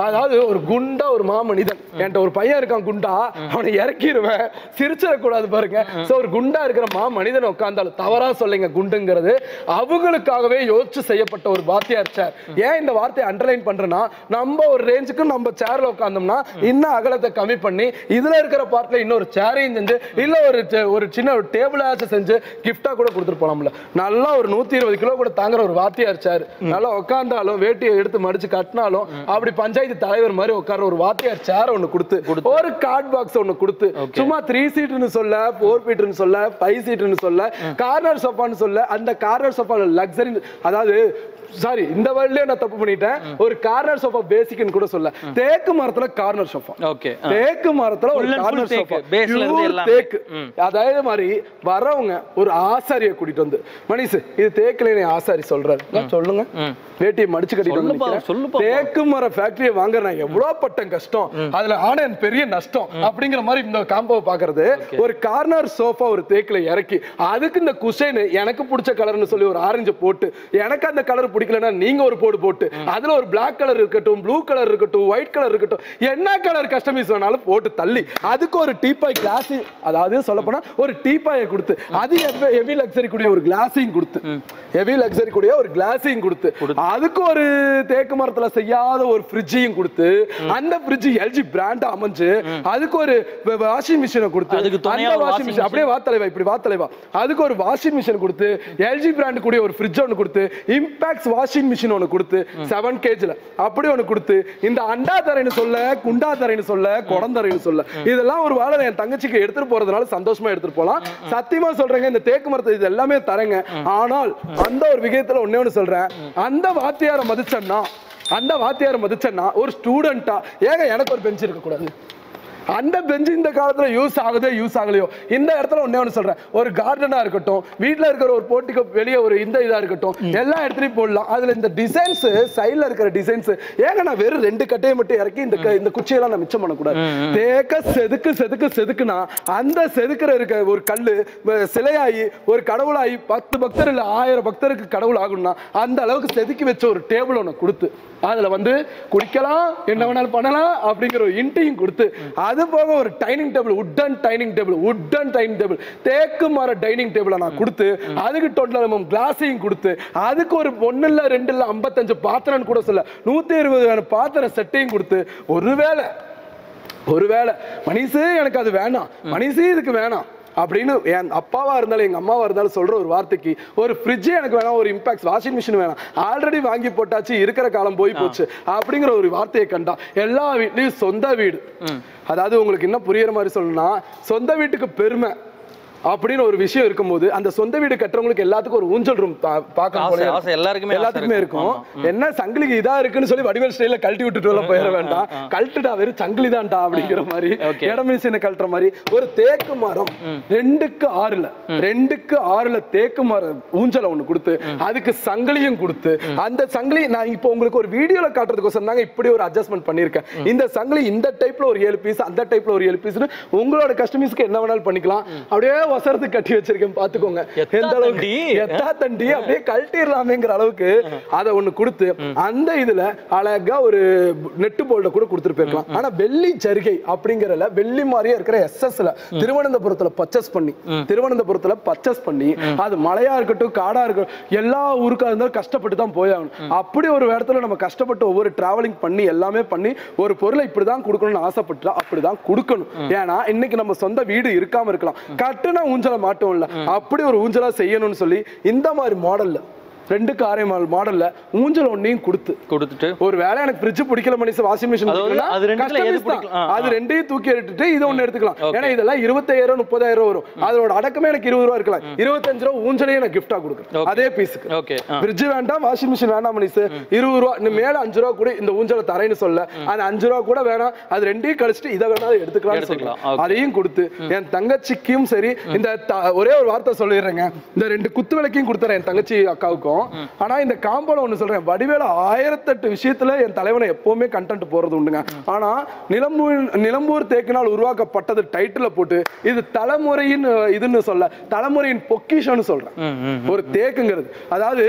அதாவது ஒரு குண்டா ஒரு மாமனிதன், என்கிட்ட ஒரு பையன் இருக்கான் குண்டா, அவனை இறக்கிடுவேன், சிரிச்சிடக்கூடாது பாருங்க. சோ ஒரு குண்டா இருக்கிற மாமனிதன் உட்கார்ந்தாலும் தவறா சொல்லுங்க, குண்டுங்கிறது அவங்களுக்காகவே யோசிச்சு செய்யப்பட்ட ஒரு வாத்தியார் சேர். ஏன் இந்த வார்த்தையை அண்டர்லைன் பண்றேன்னா, நம்ம ஒரு ரேஞ்சுக்கு நம்ம சேர்ல உட்கார்ந்தோம்னா இன்னும் அகலத்தை கம்மி பண்ணி இதுல இருக்கிற பார்ட்ல இன்னொரு சேரையும் செஞ்சு இல்ல ஒரு சின்ன ஒரு டேபிளாச்சும் செஞ்சு கிஃப்டா கூட கொடுத்துட்டு போலாம்ல. நல்லா ஒரு 120 கிலோ கூட தாங்குற ஒரு வாத்தியார் சேர், நல்லா உட்கார்ந்தாலும் வேட்டியை எடுத்து மடிச்சு கட்டினாலும் அப்படி பஞ்சாயத்து பஞ்சாயத்து தலைவர் மாதிரி உட்கார ஒரு வாத்தியார் சேர் ஒண்ணு கொடுத்து, ஒரு கார்ட் பாக்ஸ் ஒண்ணு கொடுத்து, சும்மா 3 சீட்னு சொல்ல, 4 ஃபீட்னு சொல்ல, 5 சீட்னு சொல்ல, கார்னர் சோஃபான்னு சொல்ல, அந்த கார்னர் சோஃபா லக்ஸரி, அதாவது சாரி இந்த வேர்ட்லயே நான் தப்பு பண்ணிட்டேன், ஒரு கார்னர் சோஃபா பேசிக்னு கூட சொல்ல, தேக்கு மரத்துல கார்னர் சோஃபா. ஓகே, தேக்கு மரத்துல ஒரு கார்னர் சோஃபா, பேஸ்ல இருந்து எல்லாம் தேக்கு. அதே மாதிரி வரவங்க ஒரு ஆசாரிய கூட்டிட்டு வந்து, மணிஷ் இது தேக்குல ஆசாரி சொல்றாரு, சொல்லுங்க வேட்டியை மடிச்சு கட்டிட்டு வந்து, தேக்கு மர ஃபேக்டரியை வாங்குற நான் எவ்வளவு பட்டம் கஷ்டம், அதுல ஆனா பெரிய நஷ்டம் அப்படிங்கிற மாதிரி இந்த காம்போ பாக்குறது. ஒரு கார்னர் சோஃபா ஒரு தேக்குல இறக்கி, அதுக்கு இந்த குஷன் எனக்கு பிடிச்ச கலர்னு சொல்லி ஒரு ஆரஞ்சு போட்டு, எனக்கு அந்த கலர் பிடிக்கலன்னா நீங்க ஒரு போடு போட்டு, அதுல ஒரு பிளாக் கலர் இருக்கட்டும், ப்ளூ கலர் இருக்கட்டும், ஒயிட் கலர் இருக்கட்டும், என்ன கலர் கஸ்டமைஸ் வேணாலும் போட்டு தள்ளி, அதுக்கு ஒரு டீபாய் கிளாஸ், அதாவது சொல்ல போனா ஒரு டீபாயை கொடுத்து, அது ஹெவி லக்ஸரி கூடிய ஒரு கிளாஸையும் கொடுத்து, ஹெவி லக்ஸரி கூடிய ஒரு கிளாஸையும் கொடுத்து, அதுக்கு ஒரு தேக்கு மரத்துல செய்யாத ஒரு ஃப்ரிட்ஜையும் கொடுத்து, அந்த ஃப்ரிட்ஜ் எல்ஜி பிராண்ட் அமைஞ்சு, அதுக்கு ஒரு வாஷிங் மிஷினை கொடுத்து, அந்த வாஷிங் மிஷின் அப்படியே வாத்தலைவா இப்படி வாத்தலைவா, அதுக்கு ஒரு வாஷிங் மிஷின் கொடுத்து, எல்ஜி பிராண்ட் கூடிய ஒரு ஃப்ரிட்ஜ் ஒன்று கொடுத்து, இம்பாக்ட் வாஷிங் மிஷின் ஒன்று கொடுத்து 7 kg அப்படி ஒன்று கொடுத்து, இந்த அண்டா தரைன்னு சொல்ல, குண்டா தரைன்னு சொல்ல, குடந்தரைன்னு சொல்ல, இதெல்லாம் ஒரு வேலை என் தங்கச்சிக்கு எடுத்துட்டு போறதுனால சந்தோஷமா எடுத்துட்டு போலாம். சத்தியமா சொல்றேங்க, இந்த தேக்கு மரத்தை இது எல்லாமே தரேங்க. ஆனால் அந்த ஒரு விகயத்துல ஒண்ணு சொல்றேன், அந்த வாத்தியார மதிச்சன்னா ஒரு ஸ்டூடெண்டா ஏங்க எனக்கு ஒரு பெஞ்ச் இருக்க கூடாது? அந்த பெஞ்ச் இந்த காலத்துல யூஸ் ஆகலையோ, இந்த இடத்துல ஒண்ணு சொல்றேன், ஒரு கார்டனா இருக்கட்டும், வீட்டுல இருக்கிற ஒரு போட்டிக்கு வெளியே ஒரு இந்த இதா இருக்கட்டும், எல்லா இடத்துலயும் போடலாம். அதுல இந்த டிசைன்ஸ், சைடுல இருக்கிற டிசைன்ஸ், ஏங்க நான் வெறும் 2 கட்டையை மட்டும் இறக்கி இந்த குச்சியெல்லாம் நான் மிச்சம் பண்ணக்கூடாது. தேக்க செதுக்குனா அந்த செதுக்குற இருக்க ஒரு கல்லு சிலையாகி ஒரு கடவுளாகி 10 பக்தர் இல்ல 1000 பக்தருக்கு கடவுள் ஆகணும்னா அந்த அளவுக்கு செதுக்கி வச்ச ஒரு டேபிள் ஒன்று கொடுத்து, அதுல வந்து குடிக்கலாம், என்ன வேணாலும் பண்ணலாம் அப்படிங்கிற ஒரு இன்ட்டையும் கொடுத்து, அது போக ஒரு dining table, wooden dining table, தேக்கு மர டைனிங் டேபிளை நான் கொடுத்து, அதுக்கு 20 கிளாஸையும் கொடுத்து, அதுக்கு ஒரு 1 இல்ல 2 இல்ல 55 பாத்திரம் கூட சொல்ல 120 பாத்திரம் செட்டையும் கொடுத்து, ஒருவேளை மணிஷு எனக்கு அது வேணாம், மணிஷு இதுக்கு வேணாம் அப்படின்னு என் அப்பாவா இருந்தாலும் எங்க அம்மாவா இருந்தாலும் சொல்ற ஒரு வார்த்தைக்கு, ஒரு ஃப்ரிட்ஜ் எனக்கு வேணாம், ஒரு இம்பாக்ட் வாஷிங் மிஷின் வேணாம், ஆல்ரெடி வாங்கி போட்டாச்சு, இருக்கிற காலம் போய் போச்சு அப்படிங்கிற ஒரு வார்த்தையை கண்டா, எல்லா வீட்லயும் சொந்த வீடு, அதாவது உங்களுக்கு என்ன புரியுற மாதிரி சொல்லணும்னா, சொந்த வீட்டுக்கு பெருமை அப்படின்னு ஒரு விஷயம் இருக்கும்போது, அந்த சொந்த வீடு கட்டுறவங்களுக்கு எல்லாத்துக்கும் ஒரு ஊஞ்சல் ரூம் பார்க்க எல்லாத்துக்குமே இருக்கும். என்ன சங்கிலிக்கு இதா இருக்குன்னு சொல்லி வடிவேல் ஸ்டைல கழட்டி விட்டுட்டு போயிட வேண்டாம், கழட்டுடா வெறும் சங்கிலி தான்டா அப்படிங்கிற மாதிரி, இடம் மிஷினை கழட்டுற மாதிரி ஒரு தேக்கு மரம் 2க்கு 6ல தேக்கு மரம் ஊஞ்சலை ஒண்ணு கொடுத்து, அதுக்கு சங்கிலியும் கொடுத்து, அந்த சங்கிலி நான் இப்போ உங்களுக்கு ஒரு வீடியோல காட்டுறதுக்கோசரம் தாங்க இப்படி ஒரு அட்ஜஸ்ட்மெண்ட் பண்ணிருக்கேன். இந்த சங்கிலி இந்த டைப்ல ஒரு 7 பீஸ், அந்த டைப்ல ஒரு 7 பீஸ், உங்களோட கஸ்டமைஸ்க்கு என்ன வேணாலும் பண்ணிக்கலாம். அப்படியே வசரத்து கட்டி வச்சிருக்கேன் பாத்துக்கோங்க, எந்த அளவுக்கு எத்தா தண்டி அப்படியே கழட்டிடலாமேங்கிற அளவுக்கு அதை ஒண்ணு கொடுத்து, அந்த இதுல அழகா ஒரு நெட்டு போல்ட கூட கொடுத்துட்டு போயிருக்கலாம். ஆனா வெள்ளி ஜரிகை அப்படிங்கறதுல வெள்ளி மாதிரியே இருக்கிற எஸ்எஸ்ல திருவனந்தபுரத்துல பர்ச்சேஸ் பண்ணி அது மலையா இருக்கட்டும், காடா இருக்கட்டும், எல்லா ஊருக்கா இருந்தாலும் கஷ்டப்பட்டு தான் போயாகணும். அப்படி ஒரு இடத்துல நம்ம கஷ்டப்பட்டு ஒவ்வொரு டிராவலிங் பண்ணி எல்லாமே பண்ணி ஒரு பொருளை இப்படிதான் கொடுக்கணும்னு ஆசைப்பட்டா அப்படிதான் கொடுக்கணும். ஏன்னா இன்னைக்கு நம்ம சொந்த வீடு இருக்காம இருக்கலாம், கட்டுனா ஊஞ்சலை மாட்டோம்ல, அப்படி ஒரு ஊஞ்சலா செய்யணும்னு சொல்லி இந்த மாதிரி மாடல்ல 2க்கு 6 மாடல்ல ஊஞ்சல் ஒன்னையும் கொடுத்துட்டு, ஒரு வேளை எனக்கு ஃப்ரிட்ஜ் பிடிக்கல மணிஷ், வாஷிங் மிஷின் அது ரெண்டையும் தூக்கி எடுத்துட்டு இதை ஒண்ணு எடுத்துக்கலாம். ஏன்னா இதெல்லாம் 25000 30000 வரும், அதோட அடக்கமே எனக்கு 20 ரூபா இருக்கலாம், 25 ரூபா ஊஞ்சலையும் எனக்கு கிஃப்டா கொடுக்குறேன் அதே பீஸுக்கு. ஃப்ரிட்ஜ் வேண்டாம், வாஷிங் மிஷின் வேண்டாம் மணிஷ், 20 ரூபா இன்னும் மேல 5 ரூபா கூட இந்த ஊஞ்சலை தரேன்னு சொல்ல, அந்த 5 ரூபா கூட வேணாம், அது ரெண்டையும் கழிச்சுட்டு இதை வேணாலும் எடுத்துக்கலாம்னு சொல்லலாம். அதையும் கொடுத்து என் தங்கச்சிக்கும் சரி, இந்த ஒரே ஒரு வார்த்தை சொல்லிடுறேங்க, இந்த 2 குத்து விளக்கையும் கொடுத்துறேன் என் தங்கச்சி அக்காவுக்கும். ஆனா இந்த காம்போல ஒண்ணு சொல்றேன், வடிவேல 1008 விஷயத்துல என் தலைவனை எப்பவுமே கண்டென்ட் போறது உண்டுங்க. ஆனா நிலம்பூர் தேக்கினால் உருவாக்கப்பட்டது டைட்டில் போட்டு, இது தலைமுறையின் இதுன்னு சொல்ல, தலைமுறையின் பொக்கிஷன்னு சொல்றேன். ஒரு தேக்குங்கிறது அதாவது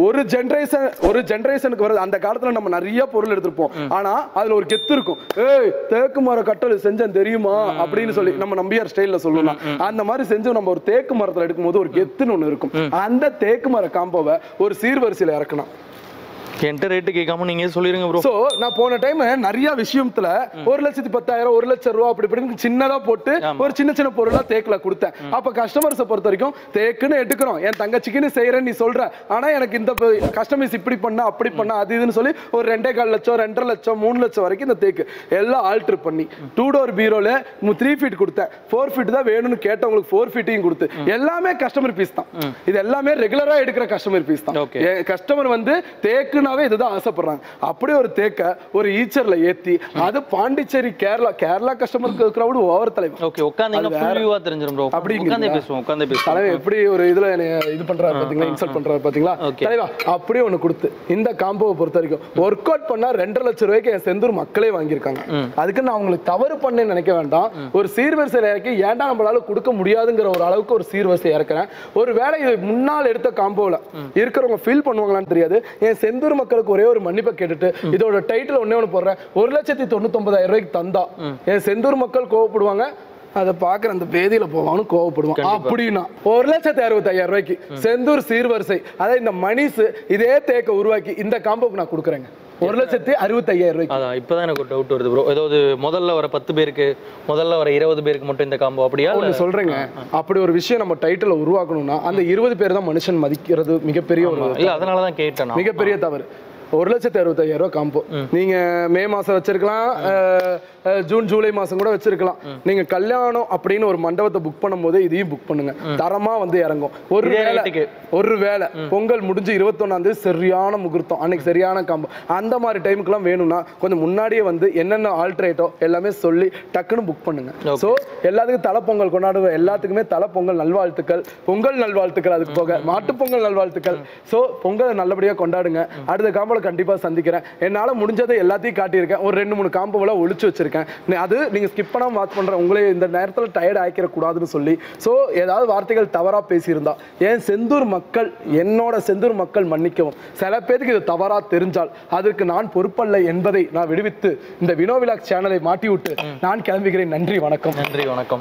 ஒரு ஜெனரேஷனுக்கு வருது. அந்த காலத்துல நம்ம நிறைய பொருள் எடுத்திருப்போம், ஆனா அதுல ஒரு கெத்து இருக்கும், ஏய் தேக்கு மர கட்டல் செஞ்சேன் தெரியுமா அப்படின்னு சொல்லி நம்ம நம்பியார் ஸ்டைல்ல சொல்லலாம். அந்த மாதிரி செஞ்சு நம்ம ஒரு தேக்கு மரத்துல எடுக்கும்போது ஒரு கெத்துன்னு ஒண்ணு இருக்கும். அந்த தேக்கு மர காம்போவை ஒரு சீர்வரிசையில இறக்கணும். என்கிட்ட ரேட்டு கேட்காம நீங்க சொல்லிருங்க ப்ரோ. சோ நான் போன டைம் நிறைய விஷயத்துல 1,10,000 1,00,000 ரூபாய் அப்படி இப்படின்னு சின்னதா போட்டு ஒரு சின்ன சின்ன பொருளா தேக்குல கொடுத்தேன். அப்ப கஸ்டமர்ஸை பொறுத்த வரைக்கும் தேக்குன்னு எடுக்கிறோம், என் தங்கச்சிக்குன்னு செய்யறேன்னு நீ சொல்ற, ஆனா எனக்கு இந்த கஸ்டமர்ஸ் இப்படி பண்ணா அப்படி பண்ணா அது இதுன்னு சொல்லி ஒரு 2.25 லட்சம் 2.5 லட்சம் 3 லட்சம் வரைக்கும் இந்த தேக்கு எல்லாம் ஆல்டர் பண்ணி 2 டோர் பீரோல 3 ஃபீட் கொடுத்தேன், 4 ஃபீட் தான் வேணும்னு கேட்டவங்களுக்கு 4 ஃபீட்டையும் கொடுத்து எல்லாமே கஸ்டமர் பீஸ் தான். இது எல்லாமே ரெகுலரா எடுக்கிற கஸ்டமர் பீஸ் தான். கஸ்டமர் வந்து தேக்குனாவே இதுதான் ஆசைப்படுறாங்க. அப்படியே ஒரு தேக்க ஒரு ஈச்சர்ல ஏத்தி அது பாண்டிச்சேரி கேரளா கஸ்டமருக்கு கிரவுட் ஓவர் தலைவர். ஓகே உட்கார்ந்தீங்கன்னா ஃபுல் வியூவா தெரிஞ்சிரும் ப்ரோ. உட்கார்ந்தே பேசுவோம் தலைவர் எப்படி ஒரு இதுல இது பண்றாரு பாத்தீங்களா, இன்சல்ட் பண்றாரு பாத்தீங்களா தலைவா. அப்படியே ஒன்னு கொடுத்து இந்த காம்போவை பொறுத்த வரைக்கும் ஒர்க் அவுட் பண்ணா 2.5 லட்சம் ரூபாய்க்கு என் செந்தூர் மக்களே வாங்கியிருக்காங்க. அதுக்கு நான் அவங்களுக்கு தவறு பண்ணேன்னு நினைக்க வேண்டாம். ஒரு சீர்வரிசையில இறக்கி ஏன்டா நம்மளால கொடுக்க முடியாதுங்கிற ஒரு அளவுக்கு ஒரு சீர்வரிசை இறக்குறேன். ஒரு வேளை இது முன்னால் எடுத்த காம்போல இருக்கிறவங்க ஃபீல் பண்ணுவாங்களான்னு தெரியாது. என் செந்தூர் மக்களுக்கு ஒரே ஒரு மன்னிப்பை கேட்டுட்டு இதோட டைட்டில் ஒன்னே ஒன்று போடுறேன், 1,99,000 ரூபாய்க்கு தந்தா என் செந்தூர் மக்கள் கோவப்படுவாங்க, அதை பாக்குற அந்த பேதியில போவான்னு கோவப்படுவான். அப்படின்னா 1,65,000 ரூபாய்க்கு செந்தூர் சீர்வரிசை அதாவது இந்த மணிஸ் இதே தேக்க உருவாக்கி இந்த காம்போக்கு நான் கொடுக்குறேங்க 1,65,000 ரூபாய்க்கு. அதான் இப்பதான் எனக்கு ஒரு டவுட் வருது ப்ரோ. ஏதாவது முதல்ல வர 10 பேருக்கு முதல்ல வர 20 பேருக்கு மட்டும் இந்த காம்போ அப்படியா சொல்றேங்க. அப்படி ஒரு விஷயம் நம்ம டைட்டில் உருவாக்கணும்னா அந்த 20 பேர் தான் மனுஷன் மதிக்கிறது மிகப்பெரிய ஒரு இல்ல, அதனாலதான் கேட்டேன். மிகப்பெரிய தவறு. 1,65,000 ரூபாய் காம்போ நீங்க மே மாசம் வச்சிருக்கலாம், ஜூன் ஜூலை மாசம் கூட வச்சிருக்கலாம். நீங்க கல்யாணம் அப்படின்னு ஒரு மண்டபத்தை புக் பண்ணும் போது இதையும் புக் பண்ணுங்க, தரமா வந்து இறங்கும். ஒரு வேளை பொங்கல் முடிஞ்சு 21ஆம் தேதி சரியான முகூர்த்தம், அன்னைக்கு சரியான காம்போ. அந்த மாதிரி டைமுக்குலாம் வேணும்னா கொஞ்சம் முன்னாடியே வந்து என்னென்ன ஆல்ட்ரேட்டோ எல்லாமே சொல்லி டக்குன்னு புக் பண்ணுங்க. ஸோ எல்லாத்துக்கும் தலை பொங்கல் கொண்டாடுவோம், எல்லாத்துக்குமே தலை பொங்கல் நல்வாழ்த்துக்கள், பொங்கல் நல்வாழ்த்துக்கள், அதுக்கு போக மாட்டு பொங்கல் நல்வாழ்த்துக்கள். ஸோ பொங்கலை நல்லபடியா கொண்டாடுங்க. அடுத்த காம்போ கண்டிப்பா சந்திக்கிறேன். என்னால முடிஞ்சதை எல்லாத்தையும் காட்டியிருக்கேன். ஒரு 2-3 காம்போல ஒளிச்சு வச்சிருக்கேன். அது நீங்க ஸ்கிப் பண்ணாம வாட்ச் பண்ற உங்களே இந்த நேரத்தில் டயர்ட் ஆக்கிற கூடாதுன்னு சொல்லி சோ ஏதாவது வார்த்தைகள் தவறா பேசியிருந்தா என் செந்தூர் மக்கள், என்னோட செந்தூர் மக்கள் மன்னிக்கவும். சில பேருக்கு இது தவறா தெரிஞ்சால் அதற்கு நான் பொறுப்பல்ல என்பதை நான் விடுவித்து இந்த வினோ விலாக் சேனலை மாட்டி விட்டு நான் கிளம்புகிறேன். நன்றி வணக்கம். நன்றி வணக்கம்.